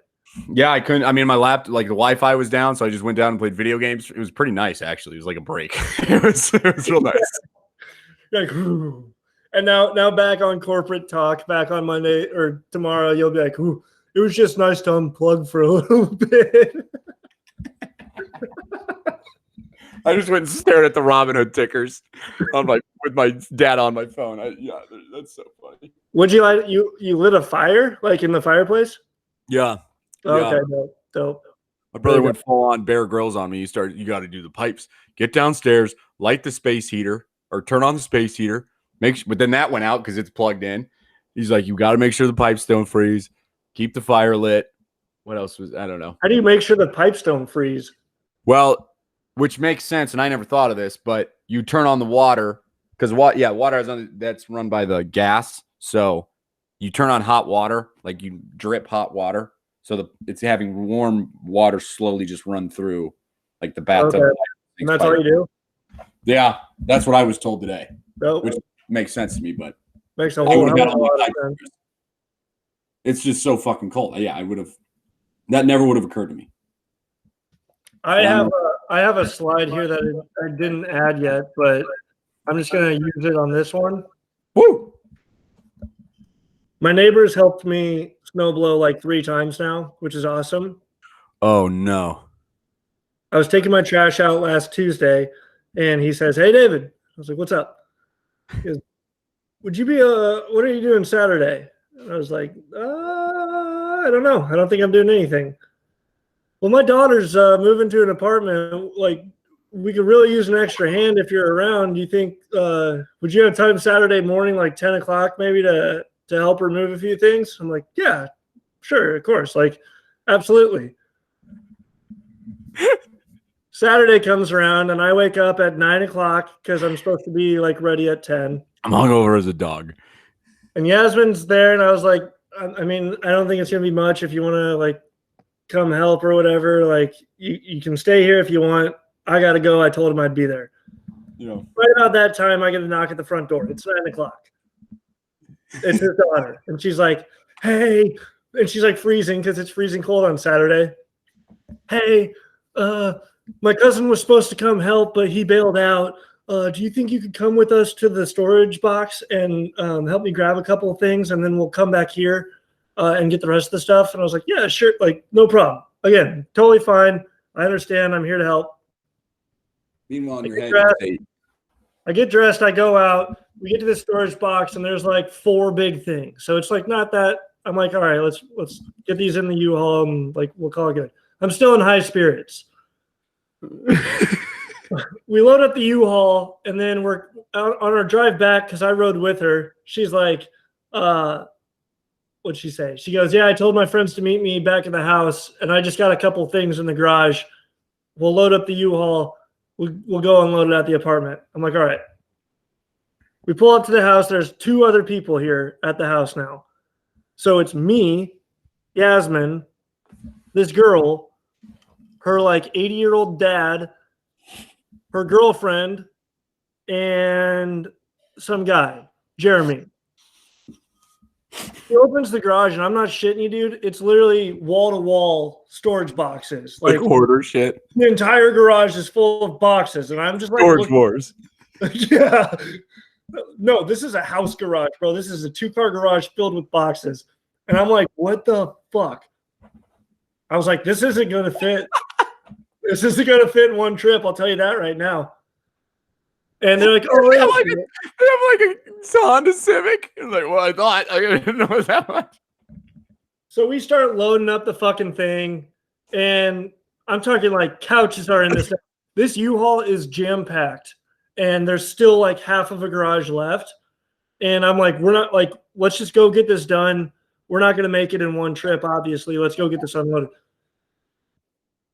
Yeah, I couldn't. I mean, my laptop, like the Wi-Fi was down, so I just went down and played video games. It was pretty nice, actually. It was like a break. it was real nice. Like, ooh. And now back on corporate talk, back on Monday or tomorrow, you'll be like, ooh, it was just nice to unplug for a little bit. I just went and stared at the Robinhood tickers with my data on my phone. That's so funny. Would you like you lit a fire like in the fireplace? Yeah. Okay, dope. My brother went full on Bear Grylls on me. You got to do the pipes. Get downstairs, light the space heater, or turn on the space heater. But then that went out because it's plugged in. He's like, you got to make sure the pipes don't freeze. Keep the fire lit. What else I don't know. How do you make sure the pipes don't freeze? Well, which makes sense, and I never thought of this, but you turn on the water because water that's run by the gas. So you turn on hot water, like you drip hot water. So it's having warm water slowly just run through like the bathtub. Okay. And that's all you do? Yeah, that's what I was told today. Nope. Which makes sense to me, but makes a whole lot of sense. it's just so fucking cold. Yeah, I would have That never would have occurred to me. I have a slide here that I didn't add yet, but I'm just gonna use it on this one. Woo! My neighbors helped me snow blow like 3 times now, which is awesome. Oh no. I was taking my trash out last Tuesday, and he says, "Hey, David." I was like, "What's up?" He goes, "Would you be what are you doing Saturday?" And I was like, I don't know. I don't think I'm doing anything. Well, my daughter's moving to an apartment. Like, we could really use an extra hand if you're around. Do you think would you have time Saturday morning, like 10 o'clock, maybe to help her move a few things? I'm like, yeah, sure, of course, like, absolutely. Saturday comes around and I wake up at 9 o'clock because I'm supposed to be like ready at 10. I'm hungover as a dog. And Yasmin's there, and I was like, I mean, I don't think it's gonna be much if you want to like come help or whatever. Like, you can stay here if you want. I gotta go. I told him I'd be there. Right about that time, I get a knock at the front door. It's 9 o'clock. It's his daughter, and she's like, "Hey," and she's like freezing because it's freezing cold on Saturday. "Hey, my cousin was supposed to come help, but he bailed out. Do you think you could come with us to the storage box and help me grab a couple of things, and then we'll come back here and get the rest of the stuff?" And I was like, "Yeah, sure. Like, no problem. Again, totally fine. I understand. I'm here to help." Meanwhile, in your head, I get dressed. I go out. We get to the storage box, and there's like 4 big things. So it's like not that. I'm like, all right, let's get these in the U-Haul, and like we'll call it good. I'm still in high spirits. We load up the U-Haul, and then we're out on our drive back because I rode with her. She's like, what'd she say? She goes, "Yeah, I told my friends to meet me back at the house, and I just got a couple things in the garage. We'll load up the U-Haul. We'll go unload it at the apartment." I'm like, all right. We pull up to the house. There's 2 other people here at the house now. So it's me, Yasmin, this girl, her like 80-year-old dad, her girlfriend, and some guy, Jeremy. He opens the garage, and I'm not shitting you, dude. It's literally wall-to-wall storage boxes. Like hoarder shit. The entire garage is full of boxes, and I'm just like, Storage wars. Yeah. No, this is a house garage, bro. This is a 2-car garage filled with boxes. And I'm like, what the fuck? I was like, this isn't going to fit. This isn't going to fit in one trip. I'll tell you that right now. And they're like, oh, They yeah. have like a Honda Civic. I'm like, well, I thought I didn't know it was that much. So we start loading up the fucking thing. And I'm talking like couches are in this. This U-Haul is jam-packed. And there's still like half of a garage left. And I'm like, we're not like, let's just go get this done. We're not going to make it in one trip, obviously. Let's go get this unloaded.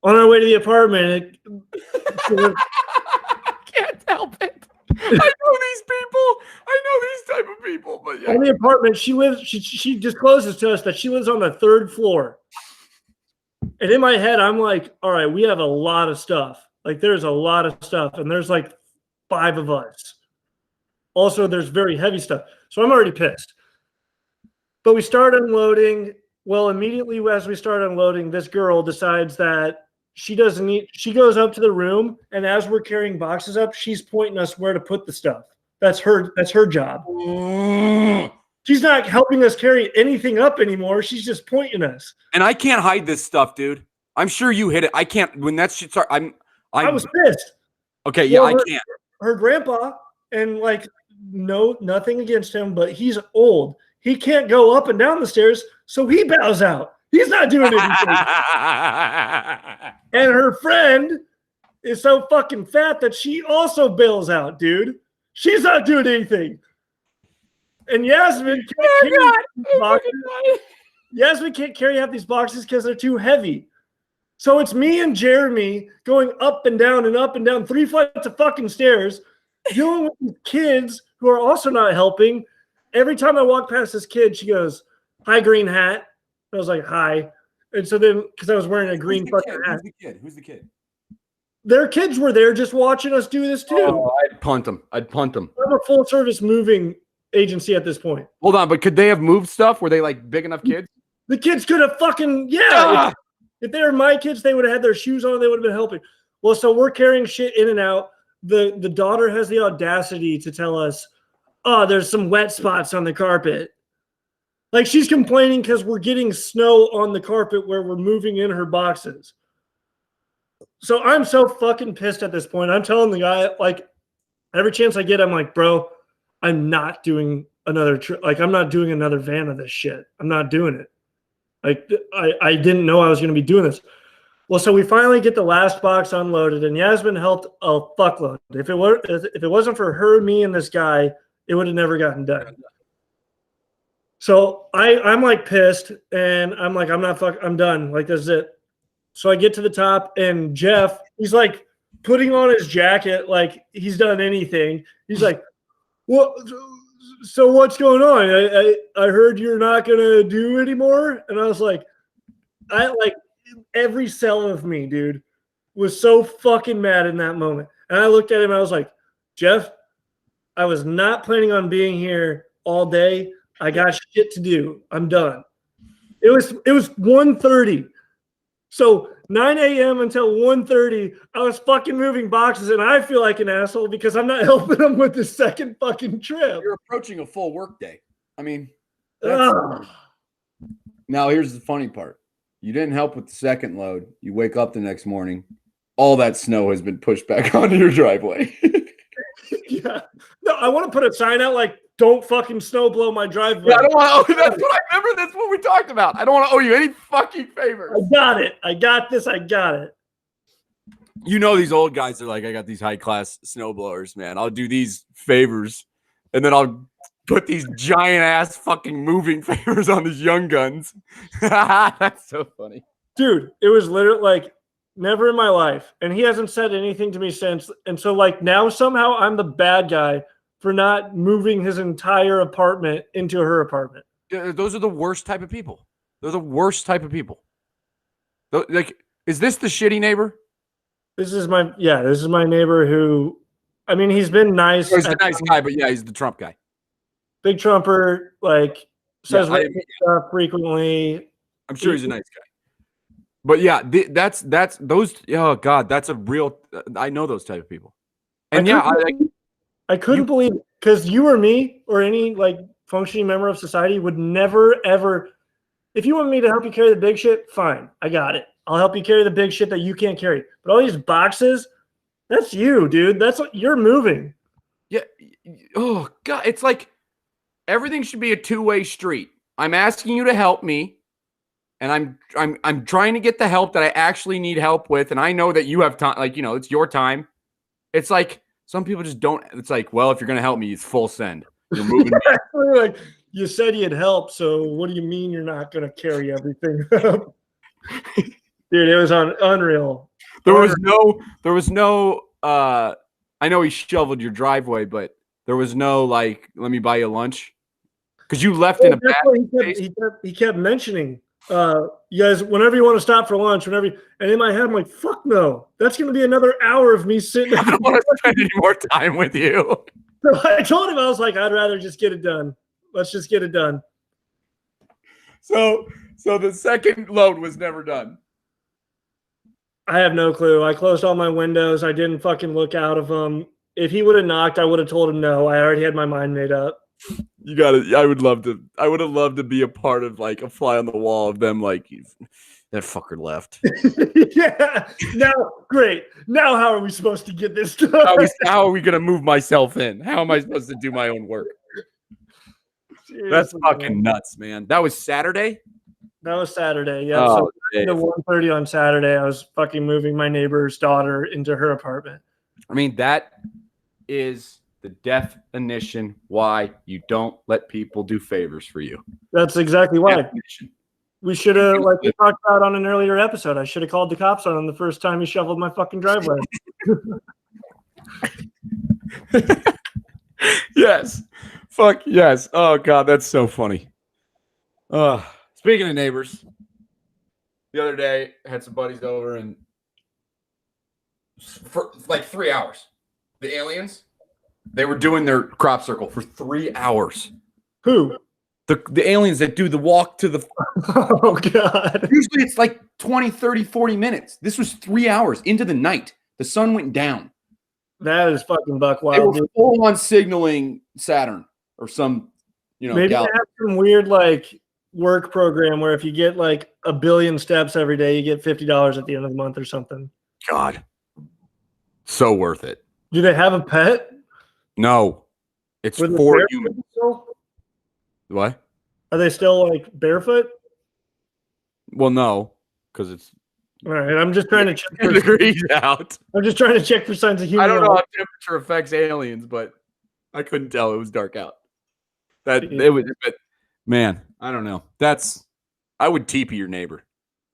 On our way to the apartment, I can't help it. I know these people. I know these type of people. But yeah. In the apartment, she discloses to us that she lives on the 3rd floor. And in my head, I'm like, all right, we have a lot of stuff. Like, there's a lot of stuff. And there's like 5 of us. Also, there's very heavy stuff. So I'm already pissed. But we start unloading. Well, immediately as we start unloading, this girl decides that she doesn't need, she goes up to the room, and as we're carrying boxes up, she's pointing us where to put the stuff. That's her job. She's not helping us carry anything up anymore. She's just pointing us. And I can't hide this stuff, dude. I'm sure you hit it. I can't. When that shit starts, I was pissed. Okay, yeah, well, I can't. Her grandpa, and like, no, nothing against him, but he's old. He can't go up and down the stairs, so he bows out. He's not doing anything. And her friend is so fucking fat that she also bails out, dude. She's not doing anything. And Yasmin can't carry half these boxes because they're too heavy. So it's me and Jeremy going up and down 3 flights of fucking stairs, dealing with these kids who are also not helping. Every time I walk past this kid, she goes, "Hi, green hat." I was like, "Hi." And so then, because I was wearing a green fucking hat. Who's the kid? Their kids were there just watching us do this too. Oh, I'd punt them. I'm a full service moving agency at this point. Hold on, but could they have moved stuff? Were they like big enough kids? The kids could have fucking, yeah. If they were my kids, they would have had their shoes on. They would have been helping. Well, so we're carrying shit in and out. The daughter has the audacity to tell us, "Oh, there's some wet spots on the carpet." Like she's complaining because we're getting snow on the carpet where we're moving in her boxes. So I'm so fucking pissed at this point. I'm telling the guy, like, every chance I get, I'm like, bro, I'm not doing another trip. Like, I'm not doing another van of this shit. I'm not doing it. Like, I didn't know I was going to be doing this. Well, so we finally get the last box unloaded, and Yasmin helped a fuckload. If it wasn't for her, me, and this guy, it would have never gotten done. So I'm like pissed, and I'm like, I'm done. Like, this is it. So I get to the top, and Jeff, he's like putting on his jacket like he's done anything. He's like, "What? So what's going on? I heard you're not gonna do anymore." And I was like, every cell of me, dude, was so fucking mad in that moment. And I looked at him, and I was like, "Jeff, I was not planning on being here all day. I got shit to do. I'm done." It was 1:30. So 9 a.m. until 1:30, I was fucking moving boxes, and I feel like an asshole because I'm not helping them with the second fucking trip. You're approaching a full work day. I mean, Ugh. now here's the funny part. You didn't help with the second load. You wake up the next morning. All that snow has been pushed back onto your driveway. Yeah. No, I want to put a sign out like, "Don't fucking snow blow my driveway." Yeah, I don't want to. That's what I remember. That's what we talked about. I don't want to owe you any fucking favors. I got it. I got this. I got it. You know, these old guys are like, I got these high class snowblowers, man. I'll do these favors, and then I'll put these giant ass fucking moving favors on these young guns. That's so funny. Dude, it was literally like never in my life. And he hasn't said anything to me since. And so like now somehow I'm the bad guy for not moving his entire apartment into her apartment. Yeah, those are the worst type of people. They're the worst type of people. Like, is this the shitty neighbor? This is my neighbor who, I mean, he's been nice. He's a nice guy, but yeah, he's the Trump guy. Big Trumper, like says stuff frequently. I'm sure he's a nice guy. But yeah, that's those. Oh God, that's a real. I know those type of people. And I couldn't believe, because you or me or any like functioning member of society would never ever. If you want me to help you carry the big shit, fine, I got it. I'll help you carry the big shit that you can't carry. But all these boxes, that's you, dude. That's what you're moving. Yeah. Oh God, it's like everything should be a two-way street. I'm asking you to help me, and I'm trying to get the help that I actually need help with, and I know that you have time. Like, you know, it's your time. It's like some people just don't. It's like, well, if you're gonna help me, it's full send. You're moving. Like, you said you'd help, so what do you mean you're not gonna carry everything up? Dude, it was unreal. There was no I know he shoveled your driveway, but there was no like, let me buy you lunch. Because you left in a bad place. He kept mentioning, you guys, whenever you want to stop for lunch, and in my head, I'm like, fuck no. That's gonna be another hour of me sitting. I don't want to spend any more time with you. So I told him, I was like, I'd rather just get it done. Let's just get it done. So the second load was never done. I have no clue. I closed all my windows. I didn't fucking look out of them. If he would have knocked, I would have told him no. I already had my mind made up. You got it. I would have loved to be a part of like a fly on the wall of them. Like, that fucker left. Yeah. Now, great. Now, how are we supposed to get this done? How are we going to move myself in? How am I supposed to do my own work? Seriously, that's fucking nuts, man. That was Saturday? That was Saturday. Yeah. Oh, so at 1:30 on Saturday, I was fucking moving my neighbor's daughter into her apartment. I mean, that is the definition why you don't let people do favors for you. That's exactly why. Definition. We should have, like we talked about on an earlier episode, I should have called the cops on him the first time he shoveled my fucking driveway. Yes. Fuck yes. Oh God, that's so funny. Speaking of neighbors, the other day I had some buddies over, and for like 3 hours, the aliens, they were doing their crop circle for 3 hours. Who? The aliens that do the walk to the Oh god. usually it's like 20, 30, 40 minutes. This was 3 hours into the night. The sun went down. That is fucking buck They were wild, dude. full on signaling Saturn or some, Maybe they galaxy. have some weird like work program where if you get like 1 billion steps every day, you get $50 at the end of the month or something. God. So worth it. Do they have a pet? No. It's With the for barefoot humans. still? What? Are they still like barefoot? Well, no, because it's All right, I'm just trying to check. For, degrees out. I'm just trying to check for signs of human. I don't know life. how temperature affects aliens, but I couldn't tell. It was dark out. That Yeah. it was, but man, I don't know. I would TP your neighbor.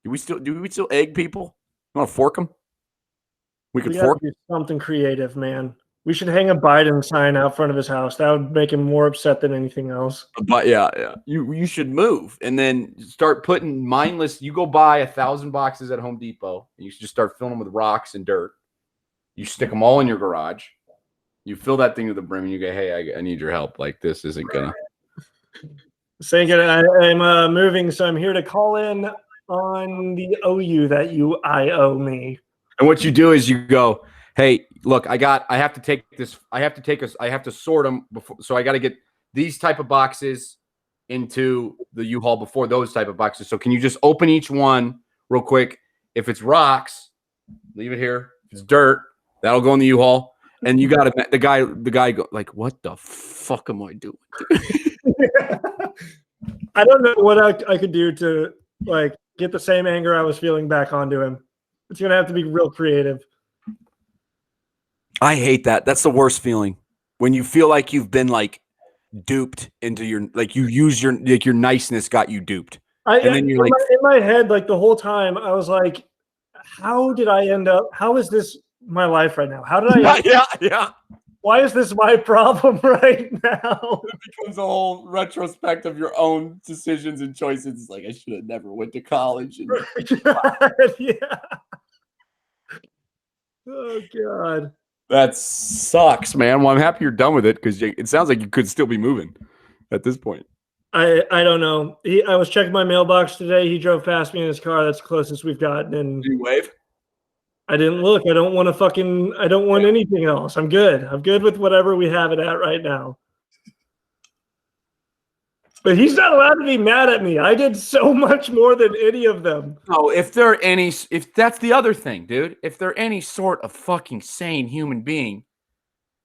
Do we still egg people? You want to fork them? We could We gotta fork. do something creative, man. We should hang a Biden sign out front of his house. That would make him more upset than anything else. But yeah. You should move and then start putting mindless. You go buy 1,000 boxes at Home Depot. And you should just start filling them with rocks and dirt. You stick them all in your garage. You fill that thing to the brim, and you go, "Hey, I need your help. Like this isn't gonna." Saying I'm moving, so I'm here to call in on the OU that I owe me. And what you do is you go, "Hey, look, I have to take this. I have to sort them before. So I got to get these type of boxes into the U-Haul before those type of boxes. So can you just open each one real quick? If it's rocks, leave it here. If it's dirt, that'll go in the U-Haul. And you got to the guy go like, what the fuck am I doing? I don't know what I could do to like get the same anger I was feeling back onto him. It's gonna have to be real creative. I hate that. That's the worst feeling when you feel like you've been like duped into your like you use your like your niceness got you duped. And then you're like in my head, like the whole time, I was like, how did I end up? How is this my life right now? How did I? yeah. Why is this my problem right now? It becomes a whole retrospect of your own decisions and choices. It's like I should have never went to college. And Yeah. Oh God. that sucks, man. Well, I'm happy you're done with it because it sounds like you could still be moving at this point. I don't know. I was checking my mailbox today. He drove past me in his car. That's the closest we've gotten. And Do you wave? I didn't look. I don't want anything else. I'm good. I'm good with whatever we have it at right now. But he's not allowed to be mad at me. I did so much more than any of them. No, if that's the other thing, dude. If they're any sort of fucking sane human being,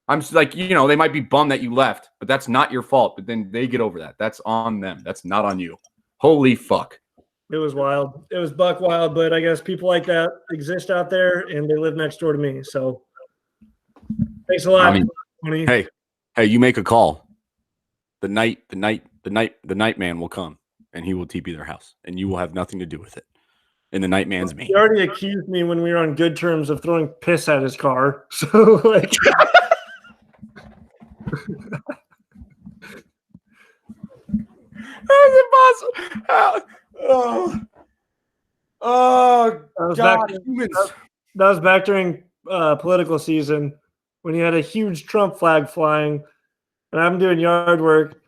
I'm like, they might be bummed that you left, but that's not your fault. But then they get over that. That's on them. That's not on you. Holy fuck. It was wild. It was buck wild, but I guess people like that exist out there and they live next door to me. So thanks a lot. I mean, hey, you make a call. The night man will come and he will TP their house and you will have nothing to do with it. And the night man's me. He already accused me when we were on good terms of throwing piss at his car. So like That was impossible. Oh God, humans. That was back during political season when he had a huge Trump flag flying and I'm doing yard work.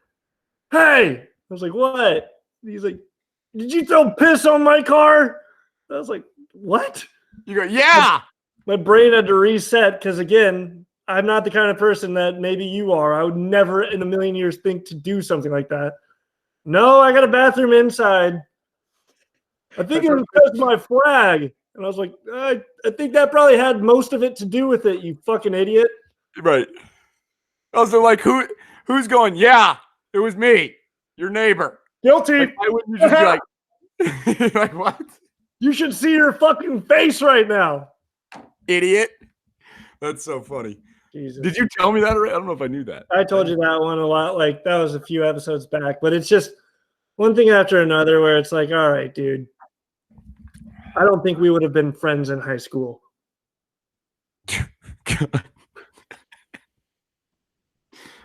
Hey, I was like, what? He's like, did you throw piss on my car? I was like, what? You go, yeah. My brain had to reset because, again, I'm not the kind of person that maybe you are. I would never in a million years think to do something like that. No, I got a bathroom inside. I think it was because of my flag. And I was like, I think that probably had most of it to do with it, you fucking idiot. Right. Also, like, who's going, yeah, it was me, your neighbor. Guilty. Like, why wouldn't you just be like, like, what? You should see your fucking face right now. Idiot. That's so funny. Jesus. Did you tell me that already? I don't know if I knew that. I told you that one a lot. Like, that was a few episodes back. But it's just one thing after another where it's like, all right, dude. I don't think we would have been friends in high school.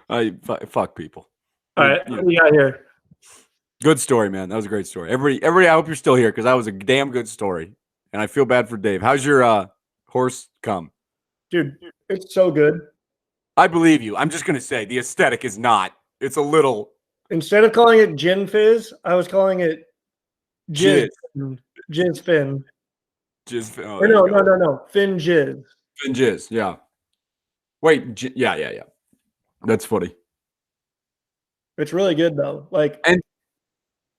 Fuck people. All right, what do we got here? Good story, man. That was a great story. Everybody, I hope you're still here because that was a damn good story. And I feel bad for Dave. How's your horse come? Dude, it's so good. I believe you. I'm just gonna say the aesthetic is not. It's a little Instead of calling it gin fizz, I was calling it jizz. Jizz. Jizz fin. Jizz. Oh, Or there no, you go. no. Fin jizz. Fin jizz. Yeah. Wait. Yeah. That's funny. It's really good though. Like, And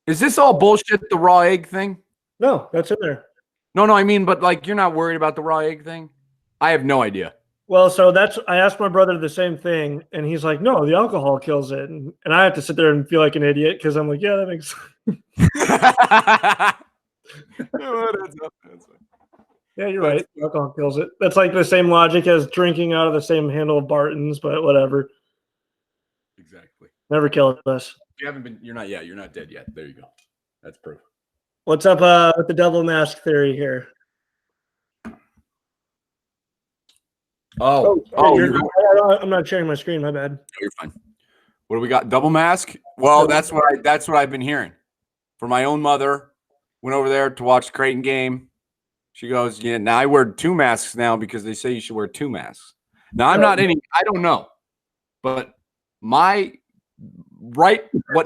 is this all bullshit? The raw egg thing? no, that's in there. No. I mean, but like, you're not worried about the raw egg thing? I have no idea. Well, so I asked my brother the same thing, and he's like, "No, the alcohol kills it," and I have to sit there and feel like an idiot because I'm like, "Yeah, that makes." Yeah, you're right. Alcohol kills it. That's like the same logic as drinking out of the same handle of Barton's, but whatever. Exactly. Never killed us. You haven't been. You're not. Yeah, you're not dead yet. There you go. That's proof. What's up with the devil mask theory here? Oh, I'm not sharing my screen. My bad. You're fine. What do we got? Double mask? Well, that's what I've been hearing. For my own mother, went over there to watch the Creighton game. She goes, "Yeah, now I wear 2 masks now because they say you should wear 2 masks." Now I'm not any. I don't know, but what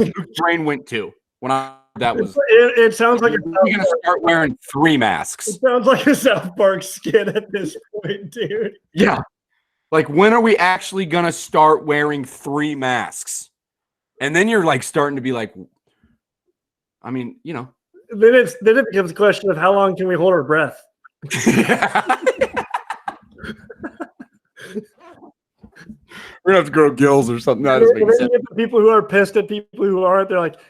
Luke's brain went to when that was. It sounds like we're gonna start wearing 3 masks. It sounds like a South Park skit at this point, dude. Yeah. Like, when are we actually going to start wearing 3 masks? And then you're like starting to be like, I mean, you know. Then it becomes a question of how long can we hold our breath? We're going to have to grow gills or something. And then you get the people who are pissed at people who aren't. They're like,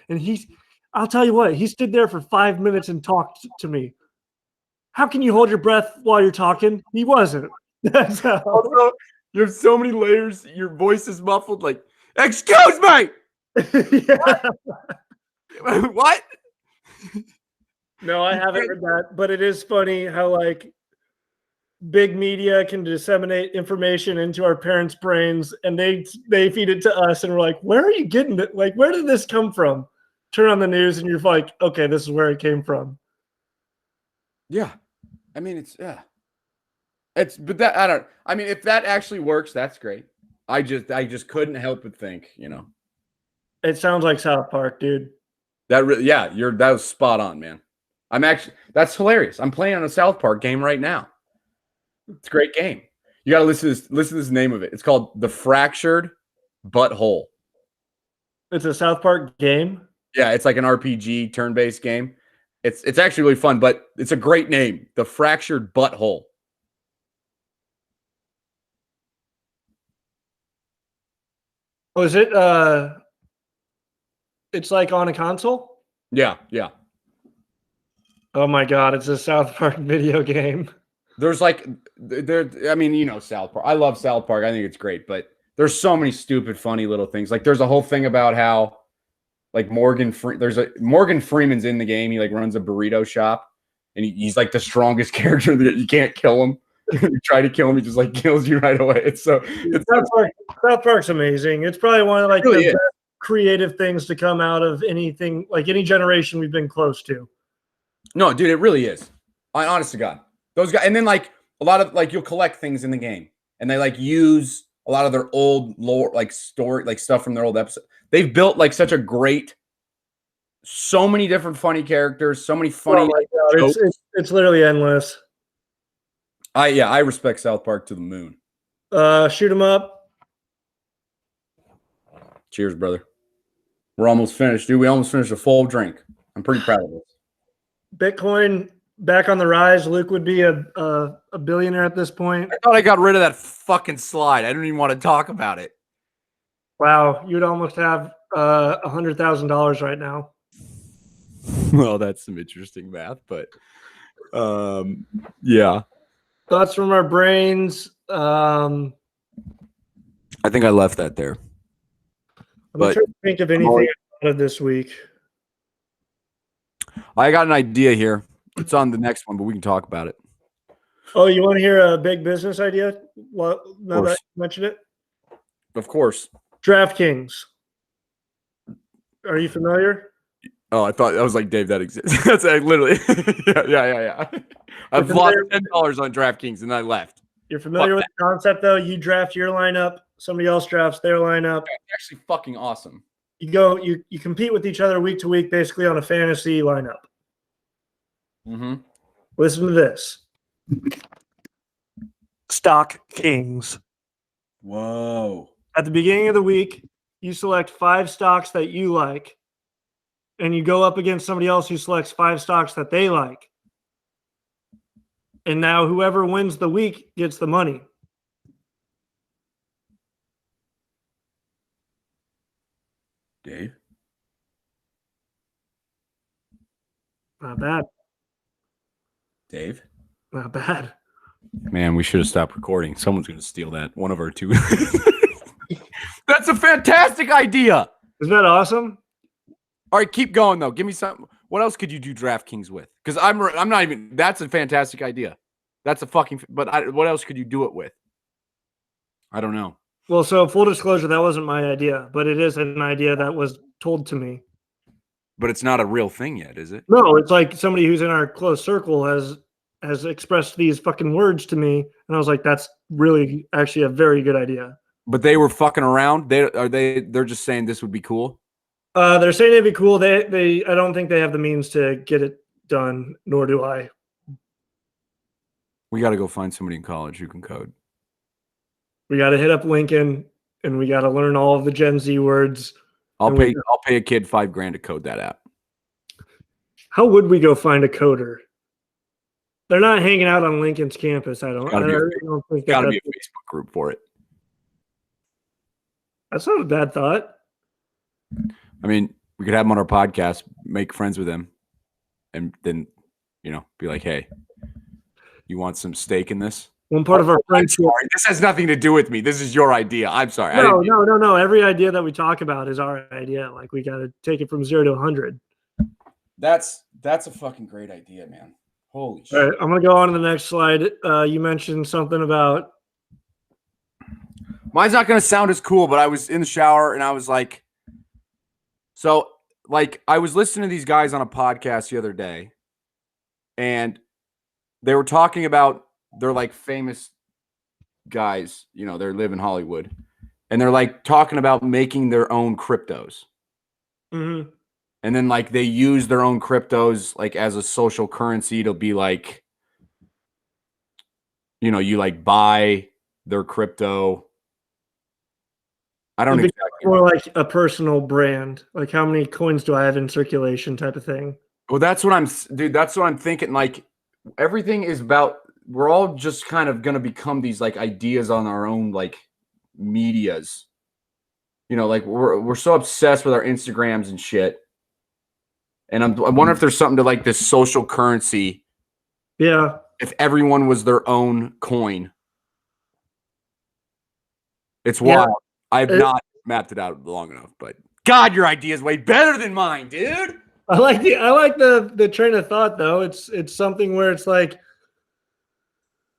I'll tell you what, he stood there for 5 minutes and talked to me. How can you hold your breath while you're talking? He wasn't. That's how. Also, you have so many layers. Your voice is muffled. Like, excuse me. What? No, I haven't heard that. But it is funny how like big media can disseminate information into our parents' brains, and they feed it to us, and we're like, where are you getting it? Like, where did this come from? Turn on the news, and you're like, okay, this is where it came from. Yeah, I mean, but that I mean, if that actually works, that's great. I just couldn't help but think, you know. It sounds like South Park, dude. That was spot on, man. That's hilarious. I'm playing on a South Park game right now. It's a great game. You got to listen to this name of it. It's called The Fractured Butthole. It's a South Park game. Yeah, it's like an RPG turn-based game. It's actually really fun, but it's a great name. The Fractured Butthole. Oh, is it it's like on a console? Yeah. Oh my god, it's a South Park video game. There's I mean, you know, South Park. I love South Park. I think it's great, but there's so many stupid, funny little things. Like there's a whole thing about how like Morgan Freeman's in the game. He like runs a burrito shop, and he's like the strongest character that you can't kill him. You try to kill him, he just like kills you right away. South Park's amazing. It's probably one of like really the best creative things to come out of anything, like any generation we've been close to. No, dude, it really is. Honest to God, those guys, and then like a lot of like you'll collect things in the game, and they like use a lot of their old lore, like story, like stuff from their old episode. They've built like such a great, so many different funny characters, so many funny. Oh my God, it's literally endless. I respect South Park to the moon. Shoot 'em up. Cheers, brother. We're almost finished, dude. We almost finished a full drink. I'm pretty proud of this. Bitcoin back on the rise. Luke would be a billionaire at this point. I thought I got rid of that fucking slide. I don't even want to talk about it. Wow, you'd almost have $100,000 right now. Well, that's some interesting math, but yeah. Thoughts from our brains. I think I left that there. I'm trying to think of anything out of this week. I got an idea here. It's on the next one, but we can talk about it. Oh, you want to hear a big business idea? Well, now that you mentioned it. Of course. DraftKings. Are you familiar? Oh, I thought that was like Dave. That exists. That's literally. Yeah. I've lost $10 on DraftKings and I left. You're familiar with the concept, though. You draft your lineup. Somebody else drafts their lineup. It's actually fucking awesome. you compete with each other week to week, basically on a fantasy lineup. Mm-hmm. Listen to this. Stock Kings. Whoa. At the beginning of the week, you select 5 stocks that you like, and you go up against somebody else who selects 5 stocks that they like. And now whoever wins the week gets the money. Dave? Not bad. Dave? Not bad. Man, we should have stopped recording. Someone's going to steal that. One of our two. That's a fantastic idea. Isn't that awesome? All right, keep going though. Give me something. What else could you do DraftKings with? Because I'm not even. That's a fantastic idea. That's a fucking. But what else could you do it with? I don't know. Well, so full disclosure, that wasn't my idea, but it is an idea that was told to me. But it's not a real thing yet, is it? No, it's like somebody who's in our close circle has expressed these fucking words to me, and I was like, that's really actually a very good idea. But they were fucking around. They're just saying this would be cool. They're saying it'd be cool. They I don't think they have the means to get it done, nor do I. We got to go find somebody in college who can code. We got to hit up Lincoln, and we got to learn all of the Gen Z words. I'll pay a kid $5,000 to code that app. How would we go find a coder? They're not hanging out on Lincoln's campus. I don't think Got to be a Facebook group for it. That's not a bad thought. I mean, we could have him on our podcast, make friends with him, and then, be like, hey, you want some stake in this? One part of our friendship. Sorry, this has nothing to do with me. This is your idea. I'm sorry. No. Every idea that we talk about is our idea. Like, we got to take it from 0 to 100. That's a fucking great idea, man. Holy shit. All right, I'm going to go on to the next slide. You mentioned something about. Mine's not going to sound as cool, but I was in the shower and I was like, I was listening to these guys on a podcast the other day, and they were talking about they're like famous guys, they live in Hollywood, and they're like talking about making their own cryptos. Mm-hmm. And then like they use their own cryptos like as a social currency to be like, you like buy their crypto. I don't exactly. More like a personal brand. Like, how many coins do I have in circulation type of thing. Well, that's what I'm thinking. Like, everything is about, we're all just kind of going to become these like ideas on our own, like medias, like we're so obsessed with our Instagrams and shit. And I wonder if there's something to like this social currency. Yeah. If everyone was their own coin. It's wild. I've not mapped it out long enough, but God, your idea is way better than mine, dude. I like the train of thought though. It's something where it's like,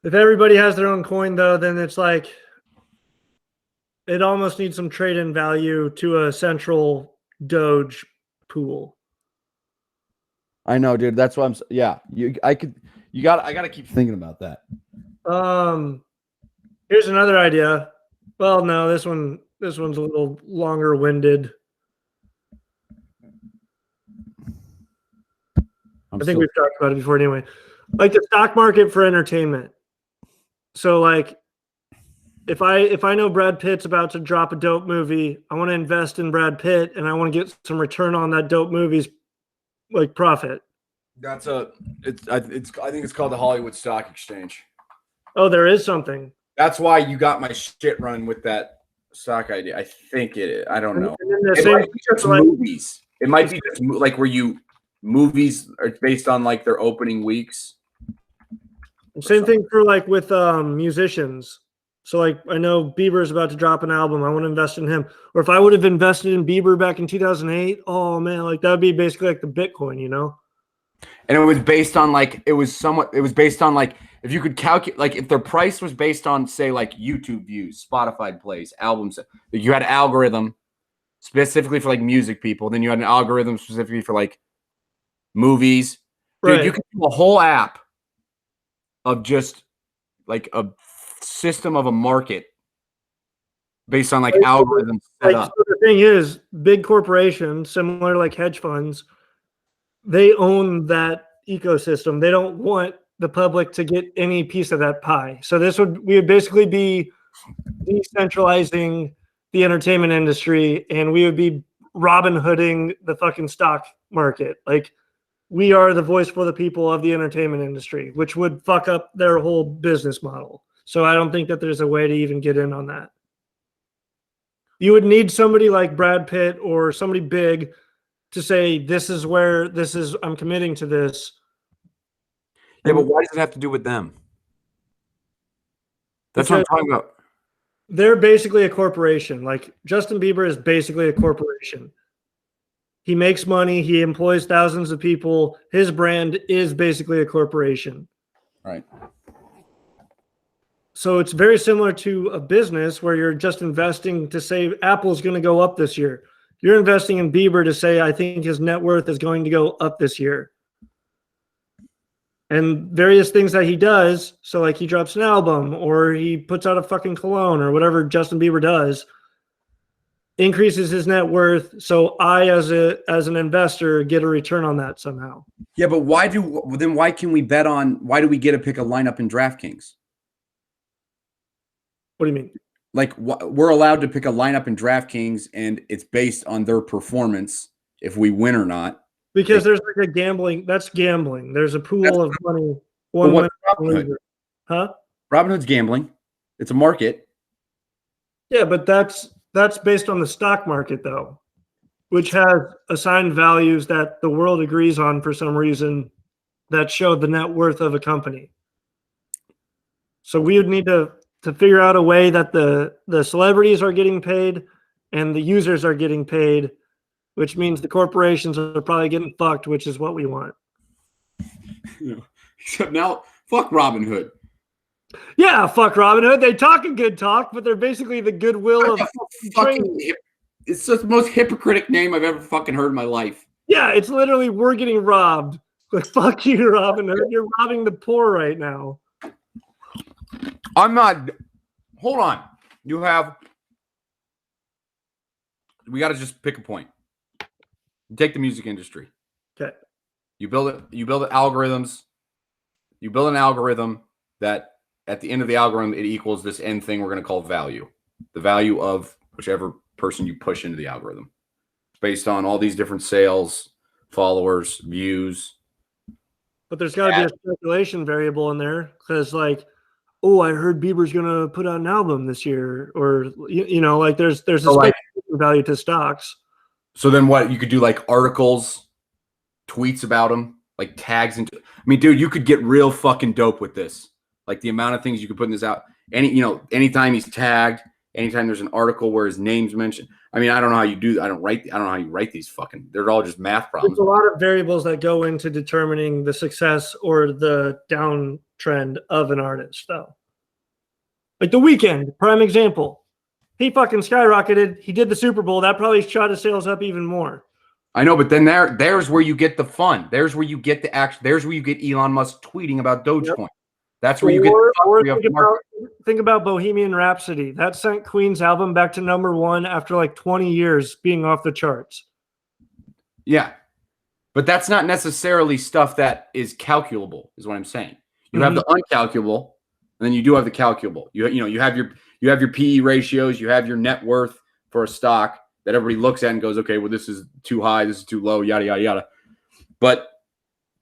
if everybody has their own coin though, then it's like it almost needs some trade-in value to a central Doge pool. I know, dude. That's why I got to keep thinking about that. Here's another idea. Well, no, this one's a little longer winded. I think we've talked about it before anyway. Like the stock market for entertainment. So like if I know Brad Pitt's about to drop a dope movie, I want to invest in Brad Pitt and I want to get some return on that dope movie's like profit. I think it's called the Hollywood Stock Exchange. Oh, there is something. That's why you got my shit running with that stock idea. I think it is. I don't know. It might be just movies. It might be just like where movies are based on like their opening weeks. Same thing for like with musicians. So like I know Bieber's about to drop an album. I want to invest in him. Or if I would have invested in Bieber back in 2008, oh man, like that would be basically like the Bitcoin, And it was based on like if you could calculate, like if their price was based on say like YouTube views, Spotify plays, albums, like you had an algorithm specifically for like music people, then you had an algorithm specifically for like movies. Dude, right. You could do a whole app of just like a system of a market based on like algorithms set up. So the thing is, big corporations, similar to like hedge funds, they own that ecosystem. They don't want the public to get any piece of that pie. So we would basically be decentralizing the entertainment industry, and we would be Robin Hooding the fucking stock market. Like, we are the voice for the people of the entertainment industry, which would fuck up their whole business model. So I don't think that there's a way to even get in on that. You would need somebody like Brad Pitt or somebody big to say, I'm committing to this. Yeah, but why does it have to do with them? That's what I'm talking about. They're basically a corporation. Like, Justin Bieber is basically a corporation. He makes money. He employs thousands of people. His brand is basically a corporation. Right. So it's very similar to a business where you're just investing to say Apple's going to go up this year. You're investing in Bieber to say, I think his net worth is going to go up this year. And various things that he does. So like he drops an album or he puts out a fucking cologne or whatever Justin Bieber does, increases his net worth. So I, as an investor, get a return on that somehow. Yeah, but why do we get to pick a lineup in DraftKings? What do you mean? Like, we're allowed to pick a lineup in DraftKings, and it's based on their performance if we win or not. Because there's like a gambling. That's gambling. There's a pool of money. One winner, loser. Huh? Robinhood's gambling. It's a market. Yeah, but that's based on the stock market, though, which has assigned values that the world agrees on for some reason that show the net worth of a company. So we would need to figure out a way that the celebrities are getting paid and the users are getting paid, which means the corporations are probably getting fucked, which is what we want. Except now, fuck Robinhood. Yeah, fuck Robinhood. They talk a good talk, but they're basically the goodwill of fucking. It's just the most hypocritic name I've ever fucking heard in my life. Yeah, it's literally we're getting robbed. Like, fuck you, Robinhood. You're robbing the poor right now. I'm not. Hold on. We got to just pick a point. Take the music industry. Okay. You build algorithms. You build an algorithm that at the end of the algorithm, it equals this end thing we're going to call value. The value of whichever person you push into the algorithm. Based on all these different sales, followers, views. But there's got to be a speculation variable in there because, like, oh, I heard Bieber's going to put out an album this year, or like there's a speculation value to stocks. So then what? You could do like articles, tweets about him, like tags into. I mean, dude, you could get real fucking dope with this. Like the amount of things you could put in this out. Anytime he's tagged, anytime there's an article where his name's mentioned. I mean, I don't know how you do. I don't know how you write these fucking. They're all just math problems. There's a lot of variables that go into determining the success or the downtrend of an artist, though. Like The Weeknd, prime example. He fucking skyrocketed. He did the Super Bowl. That probably shot his sales up even more. I know, but then there's where you get the fun. There's where you get the action. There's where you get Elon Musk tweeting about Dogecoin. Yep. That's where you get. Think about Bohemian Rhapsody. That sent Queen's album back to #1 after like 20 years being off the charts. Yeah, but that's not necessarily stuff that is calculable. Is what I'm saying. You have the uncalculable, and then you do have the calculable. You have your PE ratios. You have your net worth for a stock that everybody looks at and goes, okay, well, this is too high, this is too low, yada yada yada. But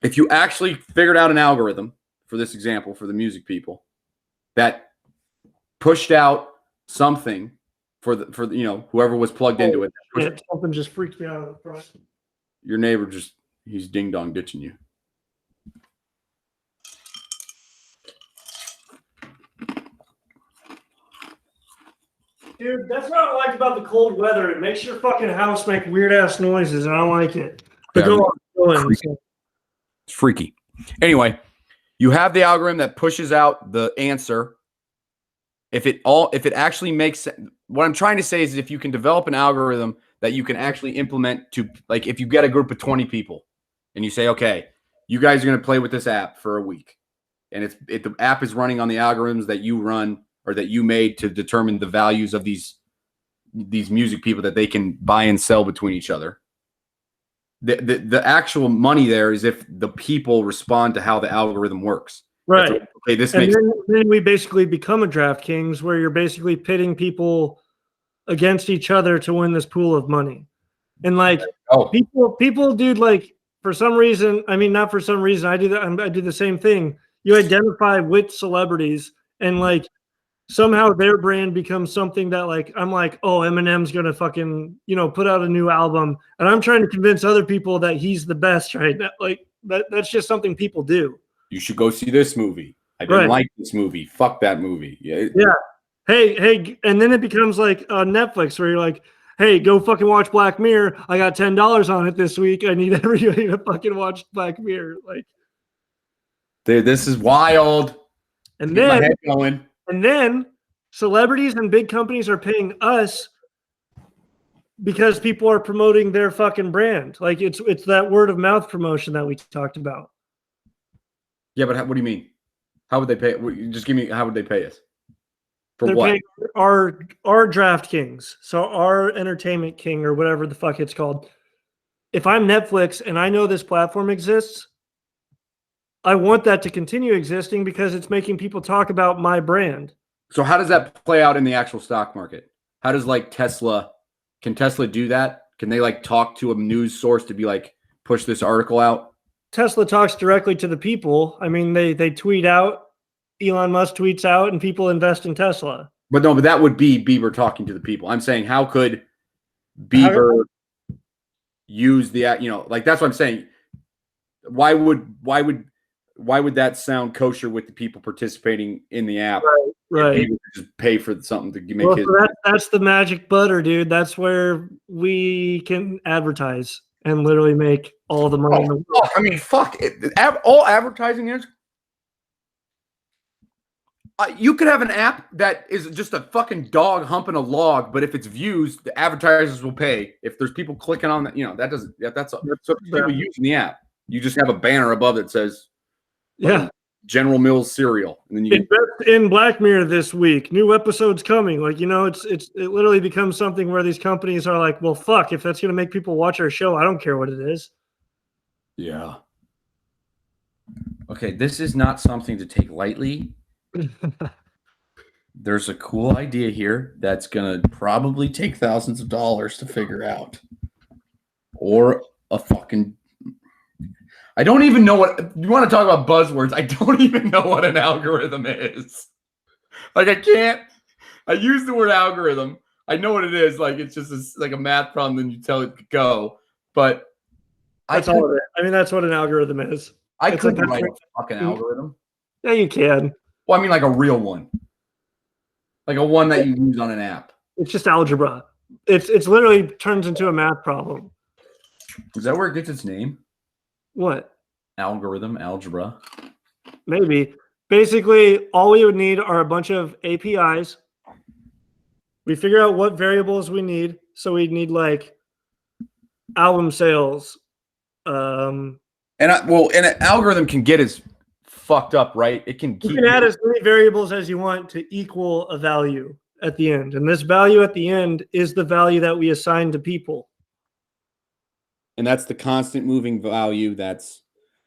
if you actually figured out an algorithm, for this example, for the music people, that pushed out something for whoever was plugged into it. Something just freaked me out of the front. Your neighbor he's ding dong ditching you. Dude, that's what I like about the cold weather. It makes your fucking house make weird ass noises, and I don't like it. But it's freaky. Anyway, you have the algorithm that pushes out the answer. If it actually makes sense, what I'm trying to say is if you can develop an algorithm that you can actually implement to, like, if you get a group of 20 people and you say, okay, you guys are going to play with this app for a week, and the app is running on the algorithms that you run or that you made to determine the values of these these music people that they can buy and sell between each other. The actual money there is if the people respond to how the algorithm works. Right. Okay, this and makes then we basically become a DraftKings where you're basically pitting people against each other to win this pool of money. And like people, dude, like for some reason, I mean, not for some reason, I do that. I do the same thing. You identify with celebrities, and like somehow their brand becomes something that like I'm like, oh, Eminem's gonna fucking put out a new album, and I'm trying to convince other people that he's the best right now. Like that's just something people do. You should go see this movie. I didn't like this movie. Fuck that movie. Yeah. Hey, and then it becomes like Netflix where you're like, hey, go fucking watch Black Mirror. I got $10 on it this week. I need everybody to fucking watch Black Mirror. Like, dude, this is wild. And Get then my head going. And then celebrities and big companies are paying us because people are promoting their fucking brand. Like it's that word of mouth promotion that we talked about. Yeah, but what do you mean? How would they pay? Just give me. How would they pay us? For They're what? paying our DraftKings, so our entertainment king or whatever the fuck it's called. If I'm Netflix and I know this platform exists, I want that to continue existing because it's making people talk about my brand. So how does that play out in the actual stock market? How does like Tesla? Can Tesla do that? Can they like talk to a news source to be like push this article out? Tesla talks directly to the people. I mean, they tweet out, Elon Musk tweets out, and people invest in Tesla. But no, but that would be Bieber talking to the people. I'm saying, how could Bieber use the, like that's what I'm saying. Why would that sound kosher with the people participating in the app? Right. Bieber could just pay for something to make his. So that's the magic butter, dude. That's where we can advertise and literally make all the money. In the world. I mean, fuck it. All advertising is. You could have an app that is just a fucking dog humping a log, but if it's views, the advertisers will pay. If there's people clicking on that, that doesn't. That's people using the app. You just have a banner above that says, General Mills cereal, and then you invest in Black Mirror this week. New episodes coming. Like it literally becomes something where these companies are like, well, fuck, if that's gonna make people watch our show, I don't care what it is. Yeah. Okay, this is not something to take lightly. There's a cool idea here that's gonna probably take thousands of dollars to figure out, or a fucking. I don't even know what you want to talk about buzzwords. I don't even know what an algorithm is. Like I can't. I use the word algorithm. I know what it is. Like it's just like a math problem. Then you tell it to go. But that's all of it. I mean, that's what an algorithm is. I couldn't write a fucking algorithm. Yeah, you can. Well, I mean, like a real one, like a one that you use on an app. It's just algebra. It's literally turns into a math problem. Is that where it gets its name? What? Algorithm, algebra. Maybe. Basically, all we would need are a bunch of APIs. We figure out what variables we need. So we need like album sales. And an algorithm can get as fucked up, right? It can keep. You can add as many variables as you want to equal a value at the end. And this value at the end is the value that we assign to people. And that's the constant moving value.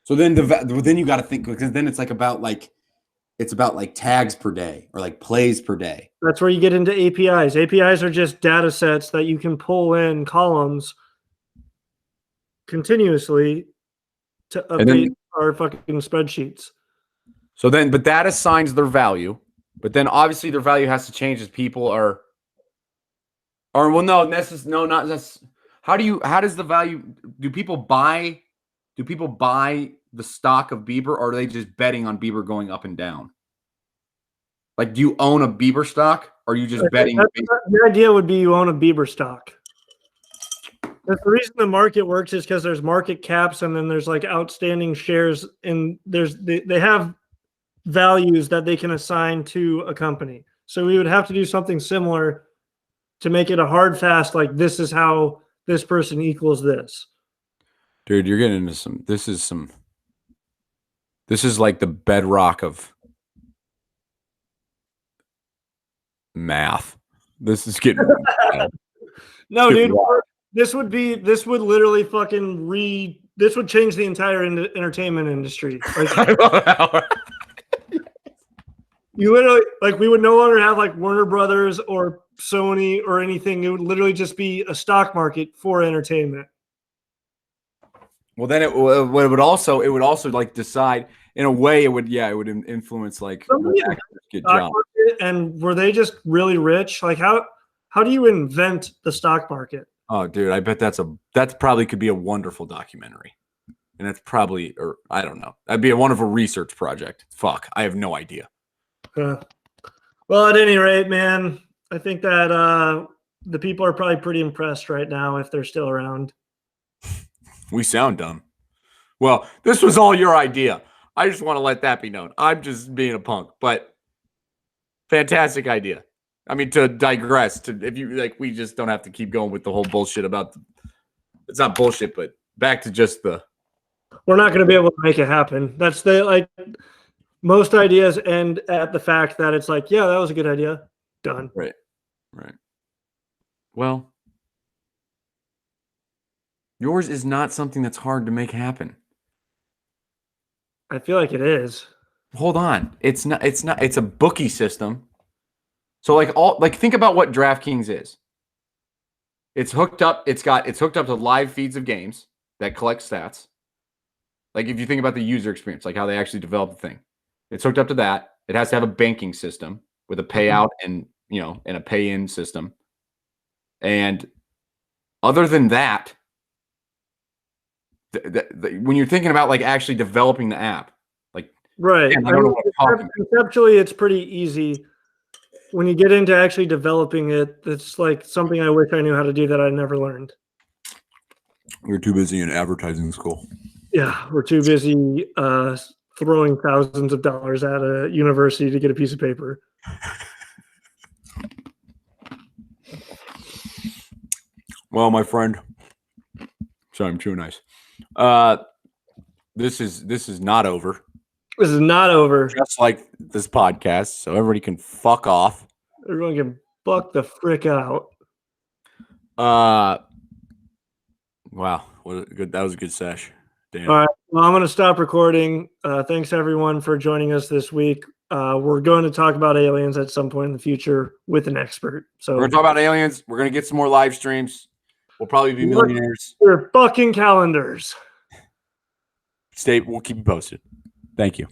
So then then you got to think, because then it's about tags per day or like plays per day. That's where you get into APIs. APIs are just data sets that you can pull in columns continuously to update our fucking spreadsheets. So then, but that assigns their value. But then obviously their value has to change as people are well, no, not necessarily. How does the value, do people buy the stock of Bieber, or are they just betting on Bieber going up and down? Like, do you own a Bieber stock, or are you just betting? The idea would be you own a Bieber stock. The reason the market works is because there's market caps and then there's like outstanding shares, and they have values that they can assign to a company. So we would have to do something similar to make it a hard fast, like this is how this person equals this. Dude, you're getting into this is like the bedrock of math. This is getting No, It's dude. wild. This would literally fucking this would change the entire entertainment industry. Like, I love how you literally, like, we would no longer have like Warner Brothers or Sony or anything. It would literally just be a stock market for entertainment. Well, then it would also like decide in a way. It would influence like Somebody what actors get Stock jobs. market, and were they just really rich? Like, how do you invent the stock market? Oh, dude, I bet that's probably could be a wonderful documentary, and that's probably, or I don't know, that'd be a wonderful research project. Fuck, I have no idea. Well, at any rate, man, I think that the people are probably pretty impressed right now if they're still around. We sound dumb. Well, this was all your idea. I just want to let that be known. I'm just being a punk, but fantastic idea. I mean, to digress, if you like, we just don't have to keep going with the whole bullshit about it's not bullshit, but back to just the. We're not going to be able to make it happen. That's most ideas end at the fact that it's like, yeah, that was a good idea. Done. Right. Well, yours is not something that's hard to make happen. I feel like it is. Hold on. It's not. It's a bookie system. So think about what DraftKings is. It's hooked up. It's hooked up to live feeds of games that collect stats. Like if you think about the user experience, like how they actually develop the thing, it's hooked up to that. It has to have a banking system with a payout and a pay-in system. And other than that, when you're thinking about like actually developing the app, like right, man, I don't know what I'm talking about. Conceptually, it's pretty easy. When you get into actually developing it, it's like something I wish I knew how to do that I never learned. You're too busy in advertising school. Yeah, we're too busy throwing thousands of dollars at a university to get a piece of paper. Well, my friend, sorry, I'm too nice. This is not over. This is not over. Just like this podcast, so everybody can fuck off. Everyone can buck the frick out. Wow, what a good. That was a good sesh. Damn. All right, well, I'm going to stop recording. Thanks everyone for joining us this week. We're going to talk about aliens at some point in the future with an expert. So We're gonna talk about aliens. We're gonna get some more live streams. We'll probably be millionaires. your fucking calendars. We'll keep you posted. Thank you.